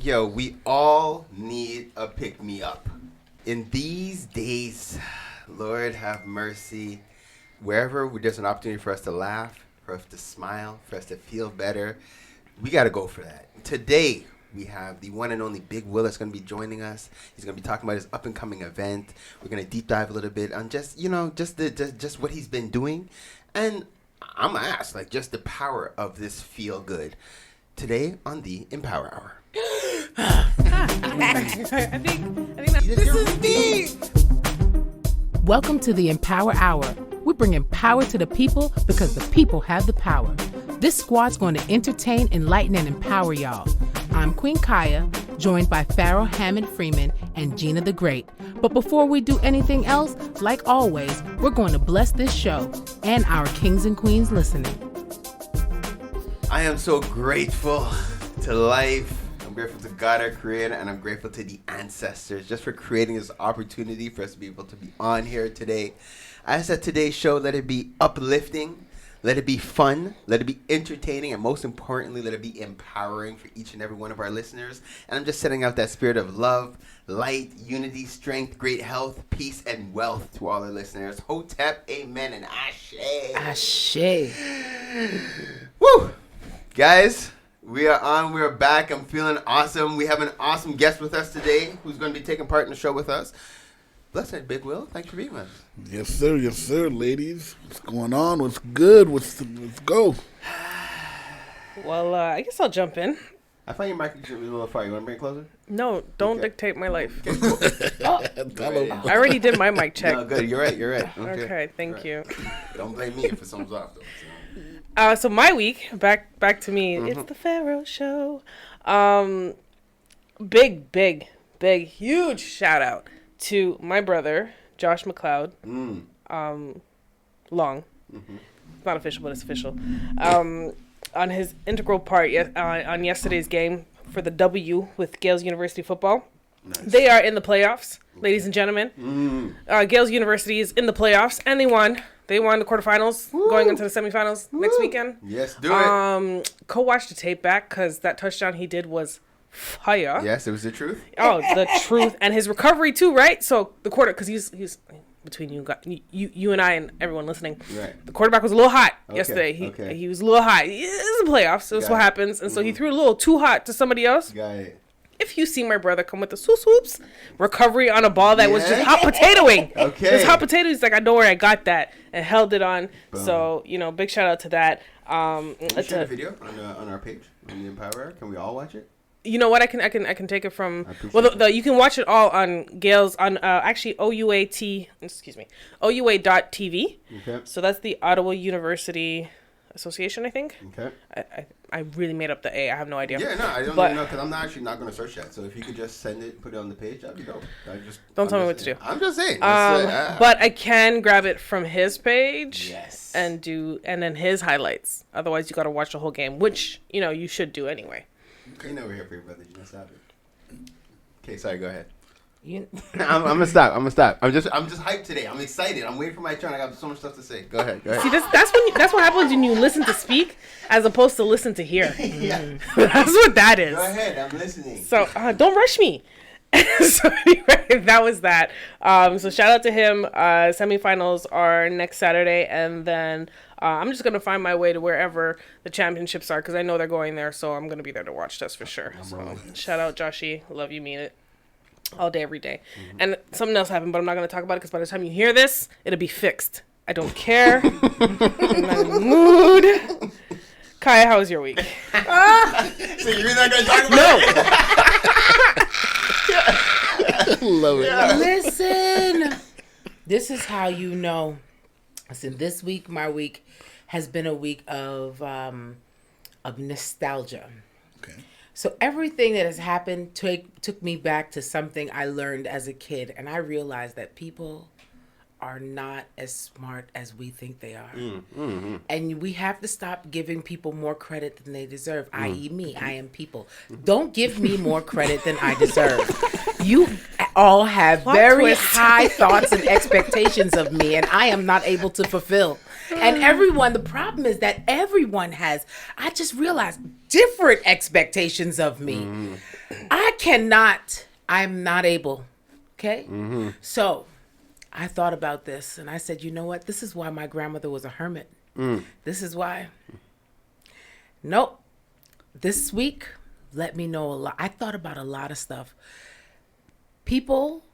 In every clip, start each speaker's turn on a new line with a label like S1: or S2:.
S1: Yo, we all need a pick-me-up. In these days, Lord have mercy, wherever there's an opportunity for us to laugh, for us to smile, for us to feel better, we got to go for that. Today, we have the one and only Big Will that's going to be joining us. He's going to be talking about his up-and-coming event. We're going to deep dive a little bit on just what he's been doing. And I'm going to ask, just the power of this feel-good. Today on the Empower Hour.
S2: I think this is me.
S3: Welcome to the Empower Hour. We're bringing power to the people because the people have the power. This squad's going to entertain, enlighten, and empower y'all. I'm Queen Kaya, joined by Pharaoh Hammond Freeman and Gina the Great. But before we do anything else, like always, we're going to bless this show and our kings and queens listening.
S1: I am so grateful to life. I'm grateful to God, our creator, and I'm grateful to the ancestors just for creating this opportunity for us to be able to be on here today. I said today's show, let it be uplifting, let it be fun, let it be entertaining, and most importantly, let it be empowering for each and every one of our listeners. And I'm just setting out that spirit of love, light, unity, strength, great health, peace, and wealth to all our listeners. Hotep, amen, and ashe.
S3: Ashe.
S1: Woo! Guys, we are on. We are back. I'm feeling awesome. We have an awesome guest with us today who's going to be taking part in the show with us. Blessed Big Will, thanks for being with us.
S4: Yes, sir, ladies. What's going on? What's good? Let's go.
S2: Well, I guess I'll jump in.
S1: I find your mic a little far. You want to bring it closer?
S2: No, don't dictate my life.
S1: Okay, cool.
S2: I already did my mic check.
S1: No, good. You're right.
S2: Okay, thank you.
S1: Don't blame me if it sounds off, though.
S2: So my week, back to me. It's the Pharaoh Show. Big, huge shout out to my brother, Josh McLeod. Long. It's not official, but it's official. On his integral part on yesterday's game for the W with Gales University football. Nice. They are in the playoffs, ladies and gentlemen. Gales University is in the playoffs, and they won. They won the quarterfinals, going into the semifinals next weekend.
S1: Yes, do it.
S2: Co-watch the tape back because that touchdown he did was fire.
S1: Yes, it was the truth.
S2: Oh, the truth, and his recovery too, right? So the because he's between you and I and everyone listening. Right. The quarterback was a little hot yesterday. He was a little hot. It's the playoffs. So that's what happens, and so he threw a little too hot to somebody else.
S1: Got it.
S2: If you see my brother come with the swoops recovery on a ball that was just hot potatoing.
S1: Okay.
S2: Just hot potato. He's like, I know where I got that, and held it on. Boom. So, big shout out to that.
S1: Can you share the video on our page on the Empower? Can we all watch it?
S2: You know what? I can take it from. Well, you can watch it all on Gales on actually OUA.TV. Okay. So that's the Ottawa University Association, I think. Okay. I really made up the A. I have no idea.
S1: Yeah, no, I don't even know because I'm not going to search that. So if you could just send it, put it on the page, that'd be dope.
S2: Don't tell me what to do.
S1: I'm just saying.
S2: But I can grab it from his page. Yes. And then his highlights. Otherwise, you got to watch the whole game, which you should do anyway.
S1: Okay, we're here for your brother. You just stop it. Okay, sorry. Go ahead. I'm gonna stop. I'm just hyped today. I'm excited. I'm waiting for my turn. I got so much stuff to say. Go ahead.
S2: See, that's what happens when you listen to speak as opposed to listen to hear.
S1: Yeah,
S2: that's what that is.
S1: Go ahead. I'm listening.
S2: So don't rush me. So anyway, that was that. So shout out to him. Semifinals are next Saturday, and then I'm just gonna find my way to wherever the championships are because I know they're going there. So I'm gonna be there to watch this for sure. So shout out Joshy. Love you, mean it. All day, every day. And something else happened, but I'm not going to talk about it because by the time you hear this, it'll be fixed. I don't care. I'm not in the mood. Kaya, how was your week?
S1: So you're not going to talk about it?
S4: No. Love it.
S3: Yeah. Listen. This is how you know. Listen, this week, my week, has been a week of nostalgia. Okay. So everything that has happened took me back to something I learned as a kid. And I realized that people are not as smart as we think they are. And we have to stop giving people more credit than they deserve, i.e. me. I am people. Don't give me more credit than I deserve. You all have very high thoughts and expectations of me, and I am not able to fulfill. And the problem is that everyone has, I just realized, different expectations of me. I I'm not able. Okay? So I thought about this and I said, you know what? This is why my grandmother was a hermit. This is why. Nope. This week, let me know a lot. I thought about a lot of stuff. People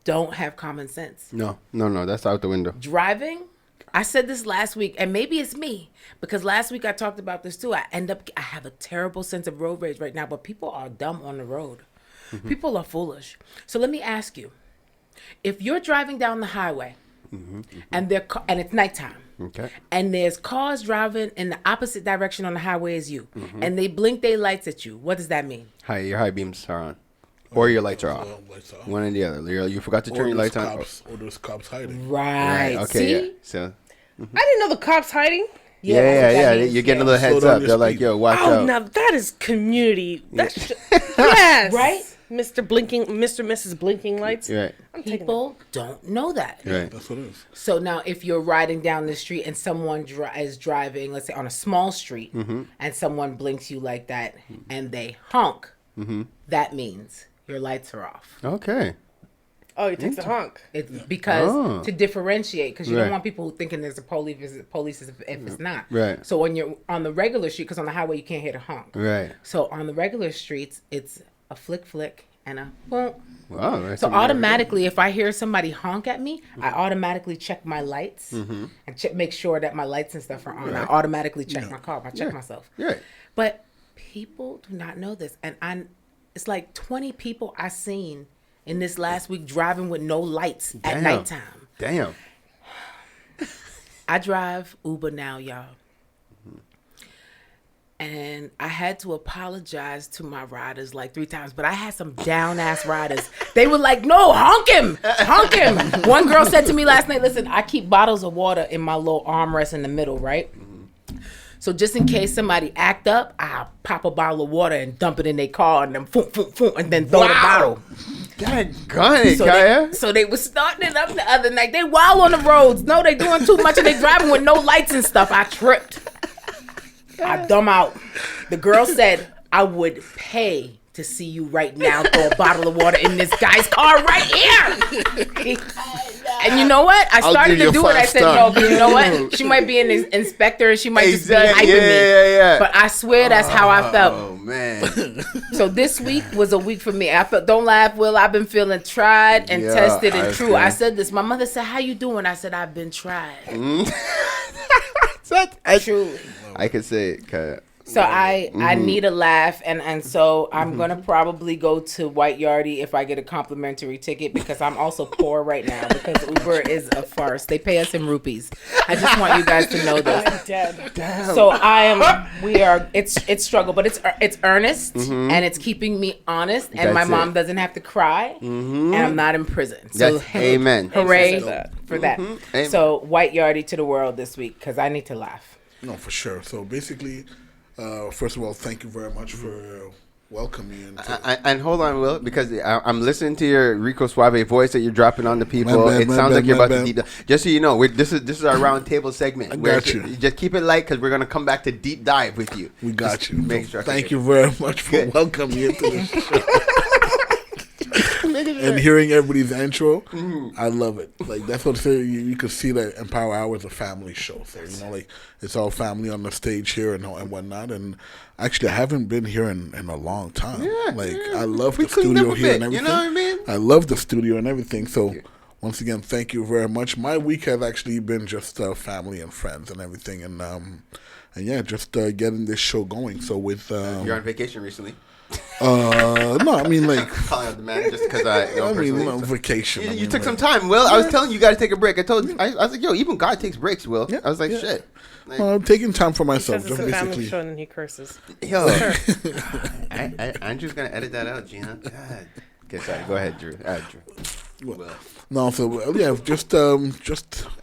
S3: don't have common sense.
S1: No, that's out the window.
S3: Driving, I said this last week, and maybe it's me, because last week I talked about this too. I have a terrible sense of road rage right now, but people are dumb on the road. People are foolish. So let me ask you, if you're driving down the highway and it's nighttime,
S1: Okay.
S3: and there's cars driving in the opposite direction on the highway as you, and they blink their lights at you, what does that mean?
S1: Your high beams are on. Or your lights are off.
S4: Lights off.
S1: One and the other. You forgot to turn your lights on.
S4: Or there's cops hiding.
S3: Right.
S1: Okay,
S3: See?
S1: yeah. So,
S2: I didn't know the cops hiding.
S3: Yeah, that's what that means.
S1: You're getting a little heads
S4: Slow down
S1: up.
S4: your
S1: They're like,
S4: speed.
S1: yo, watch
S2: Oh,
S1: out.
S2: now that is community. That's yes,
S3: Right?
S2: Mr. Mrs. Blinking lights.
S1: Right.
S2: I'm taking
S3: People don't know that.
S1: Right.
S4: That's what it is.
S3: So now if you're riding down the street and someone is driving, let's say on a small street, and someone blinks you like that and they honk, that means your lights are off.
S1: Okay.
S2: Oh, he takes a honk.
S3: It's because to differentiate, because you
S1: Right.
S3: don't want people thinking there's a police if it's not.
S1: Right.
S3: So when you're on the regular street, because on the highway you can't hear the honk.
S1: Right.
S3: So on the regular streets, it's a flick and a boom.
S1: Wow. That's
S3: So
S1: something
S3: automatically, if I hear somebody honk at me, I automatically check my lights and make sure that my lights and stuff are on. I automatically check my car. I check myself.
S1: Right.
S3: But people do not know this, and it's like 20 people I seen in this last week driving with no lights at nighttime.
S1: Damn.
S3: I drive Uber now, y'all. And I had to apologize to my riders like 3 times, but I had some down ass riders. They were like, no, honk him. One girl said to me last night, listen, I keep bottles of water in my little armrest in the middle, right? So just in case somebody act up, I'll pop a bottle of water and dump it in their car and then and then throw the bottle.
S1: God, got it, Kaya.
S3: So they was starting it up the other night. They wild on the roads. No, they doing too much and they driving with no lights and stuff. I tripped. I dumb out. The girl said, I would pay to see you right now throw a bottle of water in this guy's car right here. And you know what? I started
S4: give you
S3: to
S4: a
S3: do it. I said,
S4: 5-star.
S3: no, but you know what? She might be an inspector and she might just be
S1: Exactly.
S3: hyping me.
S1: Yeah.
S3: But I swear that's how I felt.
S1: Oh, man.
S3: So this week was a week for me. I felt, don't laugh, Will. I've been feeling tried and
S1: Yeah,
S3: tested and
S1: I
S3: true.
S1: feel-
S3: I said this. My mother said, how you doing? I said, I've been tried. Truly.
S1: I could say it, Kaya.
S3: So I need a laugh, and so I'm gonna probably go to White Yardie if I get a complimentary ticket, because I'm also poor right now because Uber is a farce. They pay us in rupees. I just want you guys to know this.
S2: Dead.
S3: So it's struggle, but it's earnest and it's keeping me honest, and my
S1: That's
S3: mom
S1: it.
S3: doesn't have to cry, and I'm not in prison. So
S1: That's amen.
S3: hooray
S2: That.
S3: for that.
S1: Amen.
S3: So White Yardie to the world this week because I need to laugh.
S4: No, for sure. So basically, first of all, thank you very much for welcoming me.
S1: And hold on, Will, because I'm listening to your Rico Suave voice that you're dropping on the people.
S4: My bad,
S1: It
S4: my
S1: sounds
S4: bad,
S1: like you're
S4: my
S1: about to
S4: bad.
S1: deep dive. Just so you know, this is our round table segment.
S4: I
S1: where
S4: got you.
S1: Just keep it light because we're gonna come back to deep dive with you.
S4: We got
S1: Just
S4: you.
S1: Make
S4: So
S1: sure.
S4: thank you very much for
S1: Good.
S4: welcoming me into the show. And hearing everybody's intro, I love it. Like that's what you could see that Empower Hour is a family show. So like it's all family on the stage here and whatnot. And actually, I haven't been here in a long time. I love
S1: We
S4: the
S1: cleaned
S4: studio
S1: up a
S4: here and
S1: bit,
S4: everything.
S1: you know what I mean?
S4: I love the studio and everything. So once again, thank you very much. My week has actually been just family and friends and everything, and yeah, just getting this show going. So with
S1: You're on vacation recently.
S4: no, I mean like.
S1: Calling out the man just because I
S4: I mean,
S1: personally.
S4: vacation.
S1: You
S4: I mean,
S1: took
S4: like,
S1: some time, Will. I was telling you, you got to take a break. I told you. I was like, yo, even God takes breaks, Will.
S4: Yeah,
S1: I was like,
S4: yeah.
S1: shit. Like,
S4: I'm taking time for myself,
S2: Because it's
S4: just
S2: a family
S4: basically.
S2: show and he curses.
S1: yo. Andrew's going to edit that out, Gina. God. Okay, sorry. Go ahead, Drew. Drew. Will.
S4: No, so yeah, just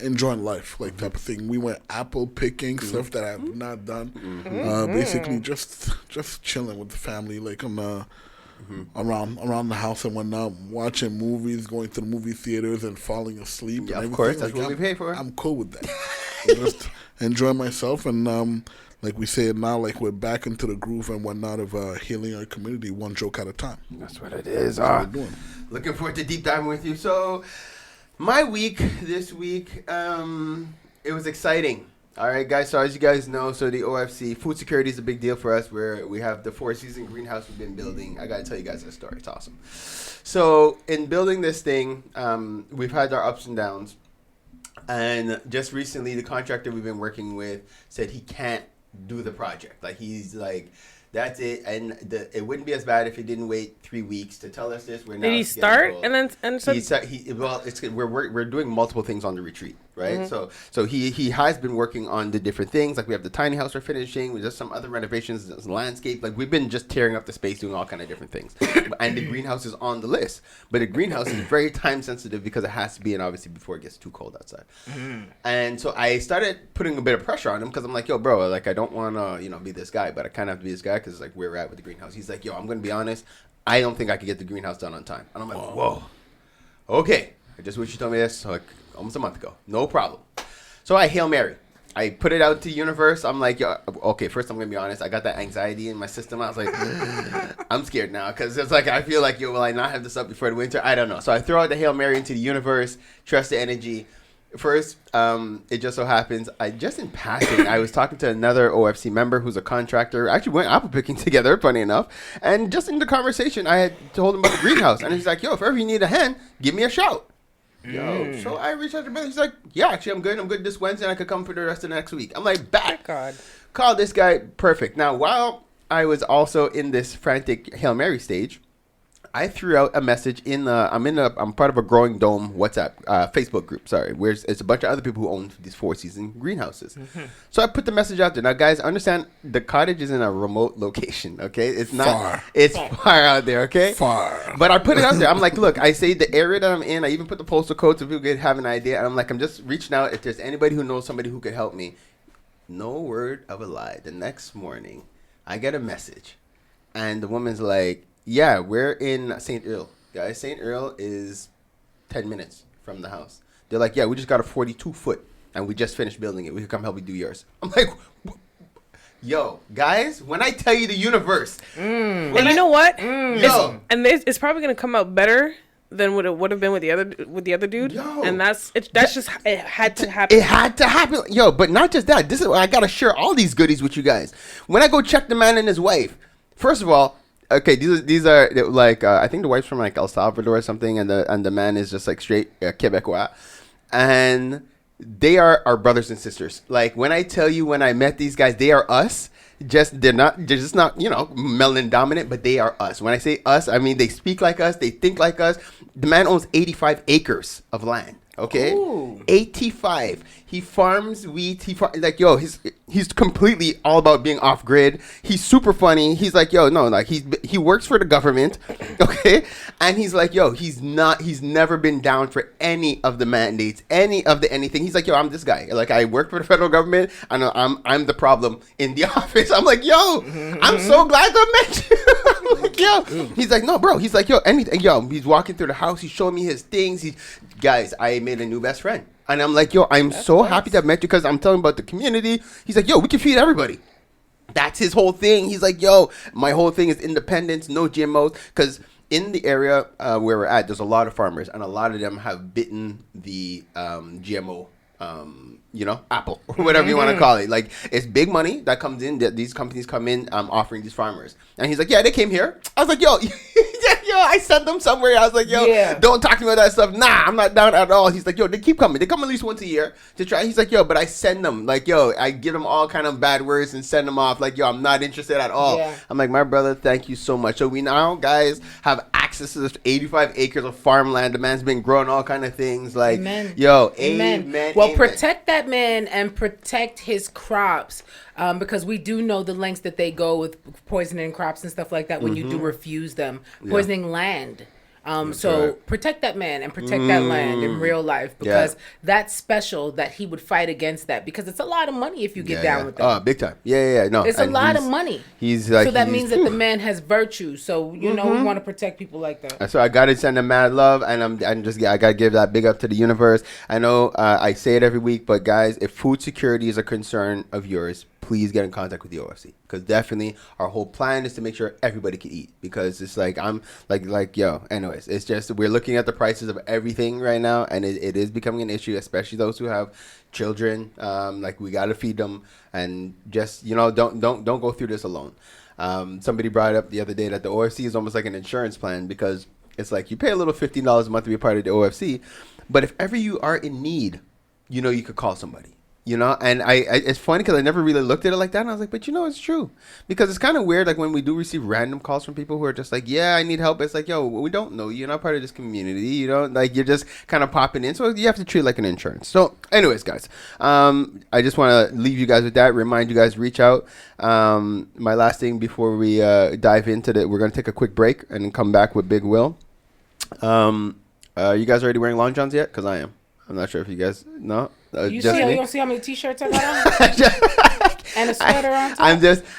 S4: enjoying life, like type of thing. We went apple picking, stuff that I've not done. Basically, just chilling with the family, like on around the house and whatnot, watching movies, going to the movie theaters, and falling asleep.
S1: Yeah,
S4: and
S1: of course,
S4: everything.
S1: that's what we pay for.
S4: I'm cool with that. Just enjoy myself, and like we say now, like we're back into the groove and whatnot of healing our community one joke at a time.
S1: That's what it is.
S4: That's what we're doing.
S1: Looking forward to deep diving with you. So, my week this week, it was exciting. All right, guys. So as you guys know, so the OFC food security is a big deal for us. Where we have the 4-season greenhouse we've been building. I gotta tell you guys this story. It's awesome. So in building this thing, we've had our ups and downs, and just recently, the contractor we've been working with said he can't do the project. Like he's like, that's it, and it wouldn't be as bad if he didn't wait 3 weeks to tell us this. We're now
S2: Did he start and so
S1: we're doing multiple things on the retreat, right? So he has been working on the different things. Like we have the tiny house we're finishing. We just some other renovations, there's landscape. Like we've been just tearing up the space, doing all kind of different things. And the greenhouse is on the list, but the greenhouse is very time sensitive because it has to be in obviously before it gets too cold outside. And so I started putting a bit of pressure on him because I'm like, yo, bro, like I don't want to be this guy, but I kind of have to be this guy because like where we're at with the greenhouse. He's like, yo, I'm gonna be honest, I don't think I could get the greenhouse done on time. And I'm like, whoa. Okay. I just wish you told me this like almost a month ago. No problem. So I Hail Mary. I put it out to the universe. I'm like, yo, okay, first I'm going to be honest. I got that anxiety in my system. I was like, I'm scared now because it's like I feel like, yo, will I not have this up before the winter? I don't know. So I throw out the Hail Mary into the universe, trust the energy. First, it just so happens, in passing, I was talking to another OFC member who's a contractor. Actually, went apple picking together, funny enough. And just in the conversation, I had told him about the greenhouse. And he's like, yo, if ever you need a hand, give me a shout. Yo, so I reached out to him. He's like, yeah, actually, I'm good. I'm good this Wednesday, and I could come for the rest of the next week. I'm like, back.
S2: God.
S1: Call this guy. Perfect. Now, while I was also in this frantic Hail Mary stage, I threw out a message I'm part of a Growing Dome WhatsApp Facebook group. Sorry, where it's a bunch of other people who own these 4-season greenhouses. So I put the message out there. Now, guys, understand the cottage is in a remote location. Okay, it's not
S4: far.
S1: It's far out there. Okay,
S4: Far.
S1: But I put it out there. I'm like, look, I say the area that I'm in. I even put the postal code so people could have an idea. And I'm like, I'm just reaching out if there's anybody who knows somebody who could help me. No word of a lie. The next morning, I get a message, and the woman's like, yeah, we're in St. Earl. Guys, St. Earl is 10 minutes from the house. They're like, yeah, we just got a 42-foot, and we just finished building it. We can come help you do yours. I'm like, yo, guys, when I tell you the universe.
S2: And you know what?
S1: Yo.
S2: It's probably going to come out better than what it would have been with the other dude.
S1: Yo.
S2: And it had to happen.
S1: It had to happen. Yo, but not just that. This is I got to share all these goodies with you guys. When I go check the man and his wife, first of all, okay, these are like I think the wife's from like El Salvador or something, and the man is just like straight Quebecois, and they are our brothers and sisters. Like when I tell you, when I met these guys, they are us. They're just not melanin dominant, but they are us. When I say us, I mean they speak like us, they think like us. The man owns 85 acres of land. Okay,
S2: Ooh.
S1: 85. He farms wheat. He's completely all about being off grid. He's super funny. He's like, yo, no, like he works for the government, okay, and he's like, yo, he's never been down for any of the mandates, any of the anything. He's like, yo, I'm this guy. Like I work for the federal government. I know I'm the problem in the office. I'm like, yo, I'm so glad I met you. I'm like, yo, he's like, no, bro. He's like, yo, anything, yo. He's walking through the house. He's showing me his things. Guys, I made a new best friend. And I'm like, yo, I'm so happy to have met you because I'm telling about the community. He's like, yo, we can feed everybody. That's his whole thing. He's like, yo, my whole thing is independence, no GMOs. Because in the area where we're at, there's a lot of farmers. And a lot of them have bitten the GMO apple or whatever you want to call it. Like it's big money that comes in that these companies come in offering these farmers. And he's like, yeah, they came here. I was like, yo, I sent them somewhere. I was like, yo, don't talk to me about that stuff. Nah, I'm not down at all. He's like, yo, they keep coming. They come at least once a year to try. He's like, yo, but I send them. Like, yo, I give them all kind of bad words and send them off. Like, yo, I'm not interested at all. Yeah. I'm like, my brother, thank you so much. So we now, guys, have access to this 85 acres of farmland. The man's been growing all kind of things. Like,
S3: amen.
S1: Yo,
S3: amen. Well, protect that man and protect his crops. Because we do know the lengths that they go with poisoning crops and stuff like that when you do refuse them. Poisoning land. So protect that man and protect that land in real life because that's special that he would fight against that because it's a lot of money if you get down with that.
S1: Oh, big time. Yeah. No,
S3: it's a lot of money.
S1: He's like,
S3: so that means that the man has virtue. So we want to protect people like that.
S1: So I gotta send him mad love, and I gotta give that big up to the universe. I know I say it every week, but guys, if food security is a concern of yours, please get in contact with the OFC, because definitely our whole plan is to make sure everybody can eat, because it's like I'm like yo, anyways, it's just we're looking at the prices of everything right now, and it is becoming an issue, especially those who have children. Like, we got to feed them, and just, you know, don't go through this alone. Somebody brought it up the other day that the OFC is almost like an insurance plan, because it's like you pay a little $15 a month to be a part of the OFC, but if ever you are in need, you know, you could call somebody. You know, and I it's funny because I never really looked at it like that, and I was like, but you know, it's true, because it's kind of weird, like when we do receive random calls from people who are just like, yeah, I need help. It's like, yo, we don't know you. You're not part of this community. You know, like, you're just kind of popping in, so you have to treat it like an insurance. So, anyways, guys, I just want to leave you guys with that. Remind you guys, reach out. My last thing before we dive into it, we're gonna take a quick break and then come back with Big Will. You guys already wearing long johns yet? Because I am. I'm not sure if you guys know.
S3: You don't see how many t-shirts I got on? And a sweater on top?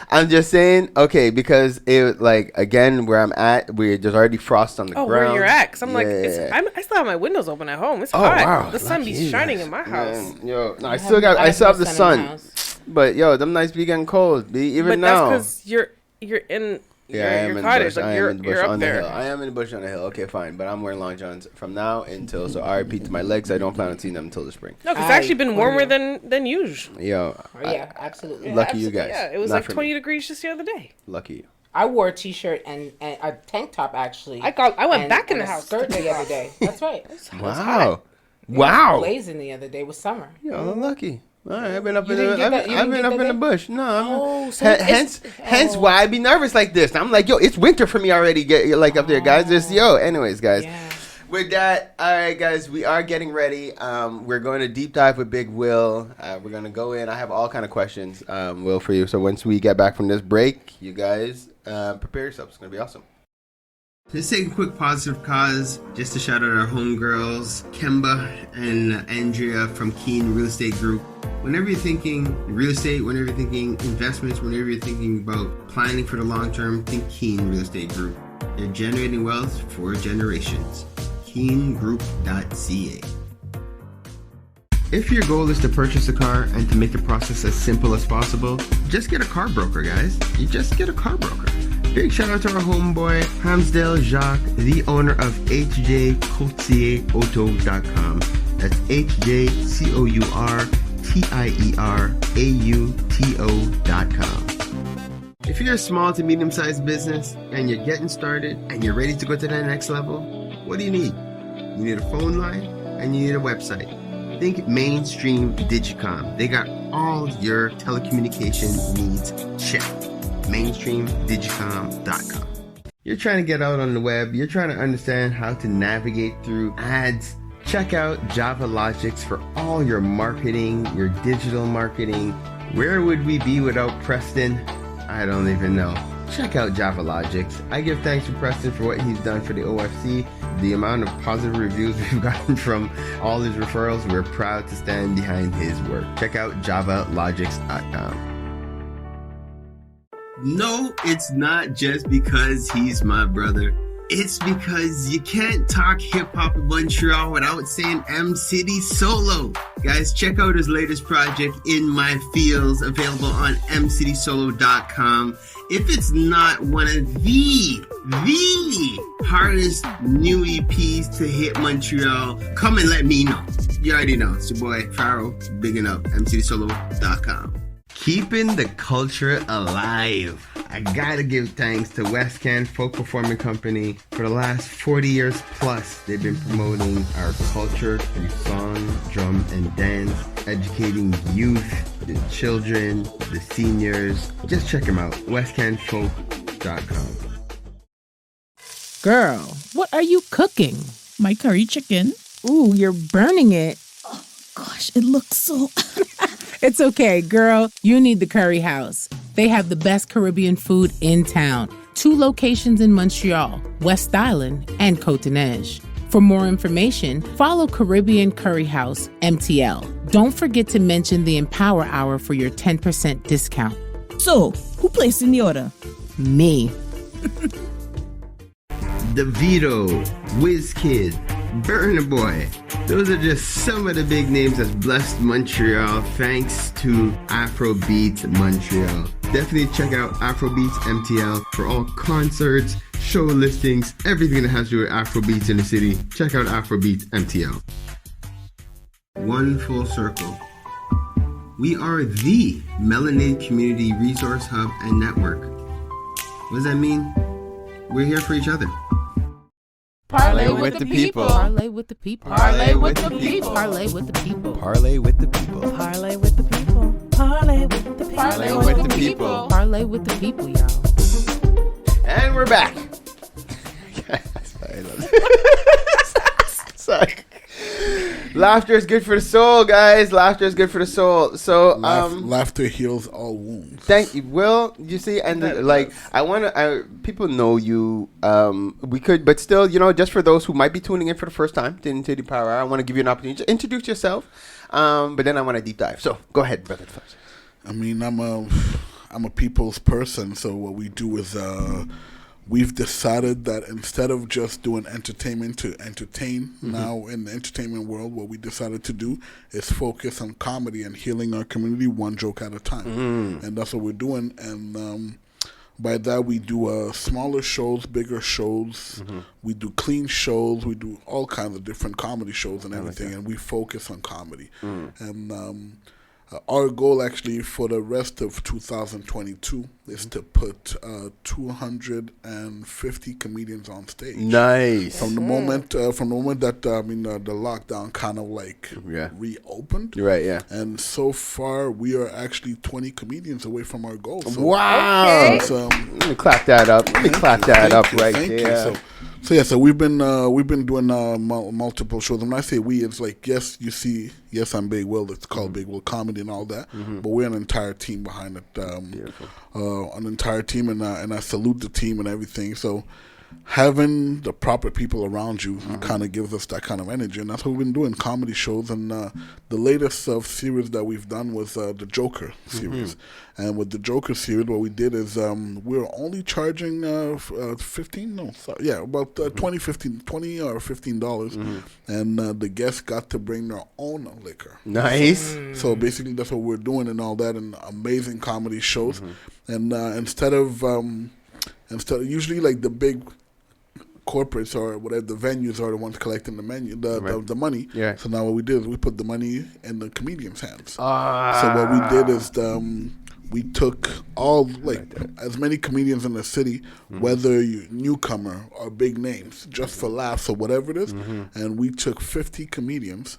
S1: I'm just saying, okay, because it, like, again, where I'm at, there's already frost on the ground.
S2: Where you're at? Because I'm
S1: Yeah.
S2: like, I still have my windows open at home. It's
S1: Oh,
S2: hot.
S1: wow.
S2: The sun
S1: Lucky
S2: be
S1: you
S2: shining
S1: guys.
S2: in my house.
S1: Man, yo, no, I still have the sun. But yo, them nights be getting cold. Even
S2: But
S1: now.
S2: that's because you're in your cottage. Like, you're up
S1: on the
S2: there.
S1: hill. I am in the bush on the hill. Okay, fine. But I'm wearing long johns from now until, so RIP to my legs. I don't plan on seeing them until the spring.
S2: No, because it's actually been warmer than usual.
S1: Yo.
S3: Oh, yeah, absolutely.
S1: Lucky you guys.
S2: Yeah, it was
S1: Not
S2: like
S1: for
S2: 20
S1: me.
S2: degrees just the other day.
S1: Lucky you.
S3: I wore a t-shirt and a tank top, actually.
S2: I went
S3: and-
S2: back in
S3: and
S2: the
S3: a
S2: house.
S3: skirt the other day. That's right.
S1: Wow.
S3: It was
S1: Wow.
S3: blazing the other day. It was summer.
S1: Yo, lucky. All right, I've been up
S3: You
S1: in
S3: didn't
S1: the
S3: get that- you
S1: I've
S3: didn't
S1: been
S3: get
S1: up
S3: that
S1: in the
S3: day?
S1: bush. No,
S3: Oh, so
S1: hence why I be nervous like this. I'm like, yo, it's winter for me already. Get like up there, guys. Just anyways, guys.
S3: Yeah.
S1: With that, all right, guys, we are getting ready. We're going to deep dive with Big Will. We're gonna go in. I have all kind of questions, Will, for you. So once we get back from this break, you guys prepare yourselves. It's gonna be awesome. Just take a quick positive cause just to shout out our homegirls, Kemba and Andrea from Keen Real Estate Group. Whenever you're thinking real estate, whenever you're thinking investments, whenever you're thinking about planning for the long term, think Keen Real Estate Group. They're generating wealth for generations. KeenGroup.ca. If your goal is to purchase a car and to make the process as simple as possible, just get a car broker, guys. You just get a car broker. Big shout out to our homeboy, Hamsdale Jacques, the owner of HJCourtierAuto.com. That's HJCourtierAuto.com. If you're a small to medium-sized business and you're getting started and you're ready to go to that next level, what do you need? You need a phone line and you need a website. Think Mainstream Digicom. They got all your telecommunication needs checked. MainstreamDigicom.com. You're trying to get out on the web. You're trying to understand how to navigate through ads. Check out Java Logics for all your marketing, your digital marketing. Where would we be without Preston? I don't even know. Check out Java Logics. I give thanks to Preston for what he's done for the OFC. The amount of positive reviews we've gotten from all his referrals, we're proud to stand behind his work. Check out javalogics.com. No, it's not just because he's my brother. It's because you can't talk hip-hop in Montreal without saying M City Solo. Guys, check out his latest project, In My Fields, available on mcitysolo.com. If it's not one of the hardest new EPs to hit Montreal, come and let me know. You already know. It's your boy, Pharaoh, bigging up, mcitysolo.com. Keeping the culture alive. I gotta give thanks to West Can Folk Performing Company. For the last 40 years plus, they've been promoting our culture through song, drum, and dance, educating youth, the children, the seniors. Just check them out, westcanfolk.com.
S5: Girl, what are you cooking?
S6: My curry chicken.
S5: Ooh, you're burning it.
S6: Gosh, it looks so...
S5: It's okay, girl. You need the Curry House. They have the best Caribbean food in town. 2 locations in Montreal, West Island, and Côte-Neige. For more information, follow Caribbean Curry House, MTL. Don't forget to mention the Empower Hour for your 10% discount.
S6: So, who placed in the order?
S5: Me.
S1: DeVito, WizKid, Burna Boy. Those are just some of the big names that's blessed Montreal thanks to Afrobeats Montreal. Definitely check out Afrobeats MTL for all concerts, show listings, everything that has to do with Afrobeats in the city. Check out Afrobeats MTL. One full circle. We are the Melanated Community Resource Hub and Network. What does that mean? We're here for each other.
S5: Parlay with the people. Parlay with the people.
S1: Parlay with the people.
S5: Parlay with the people.
S1: Parlay with the people.
S6: Parlay with the people. Parlay with the people.
S1: Parlay with the people.
S5: Parlay with the people, y'all.
S1: And we're back. Sorry. Laughter is good for the soul, guys. Laughter is good for the soul. So,
S4: laughter heals all wounds.
S1: thank you. Will, you see, and like, people know you. We could, but still, just for those who might be tuning in for the first time into the Power Hour, I want to give you an opportunity to introduce yourself. But then I want to deep dive. So, go ahead, brother.
S4: I mean, I'm a people's person. So what we do is we've decided that instead of just doing entertainment to entertain, now in the entertainment world, what we decided to do is focus on comedy and healing our community one joke at a time. And that's what we're doing. And by that, we do smaller shows, bigger shows. We do clean shows. We do all kinds of different comedy shows and everything. And we focus on comedy. And our goal actually for the rest of 2022 is to put 250 comedians on stage.
S1: Nice.
S4: From the moment that the lockdown kind of like reopened.
S1: Right. Yeah.
S4: And so far we are actually 20 comedians away from our goal. So,
S1: Wow.
S4: So,
S1: let me clap that up. Let me clap that up right there.
S4: So we've been doing multiple shows. And when I say we, it's like yes, I'm Big Will. It's called Big Will Comedy and all that. But we're an entire team behind it. An entire team, and I salute the team and everything. So having the proper people around you kind of gives us that kind of energy, and that's what we've been doing, comedy shows. And the latest series that we've done was the Joker series. And with the Joker series, what we did is we're only charging about $20 or $15, and the guests got to bring their own liquor.
S1: Nice.
S4: So basically, that's what we're doing and all that, and amazing comedy shows. And instead of usually like the big corporates or whatever, the venues are the ones collecting the money.
S1: Yeah.
S4: So now what we did is we put the money in the comedians' hands. So
S1: Ah.
S4: what we did is we took as many comedians in the city, whether you newcomer or big names, just for laughs or whatever it is, and we took 50 comedians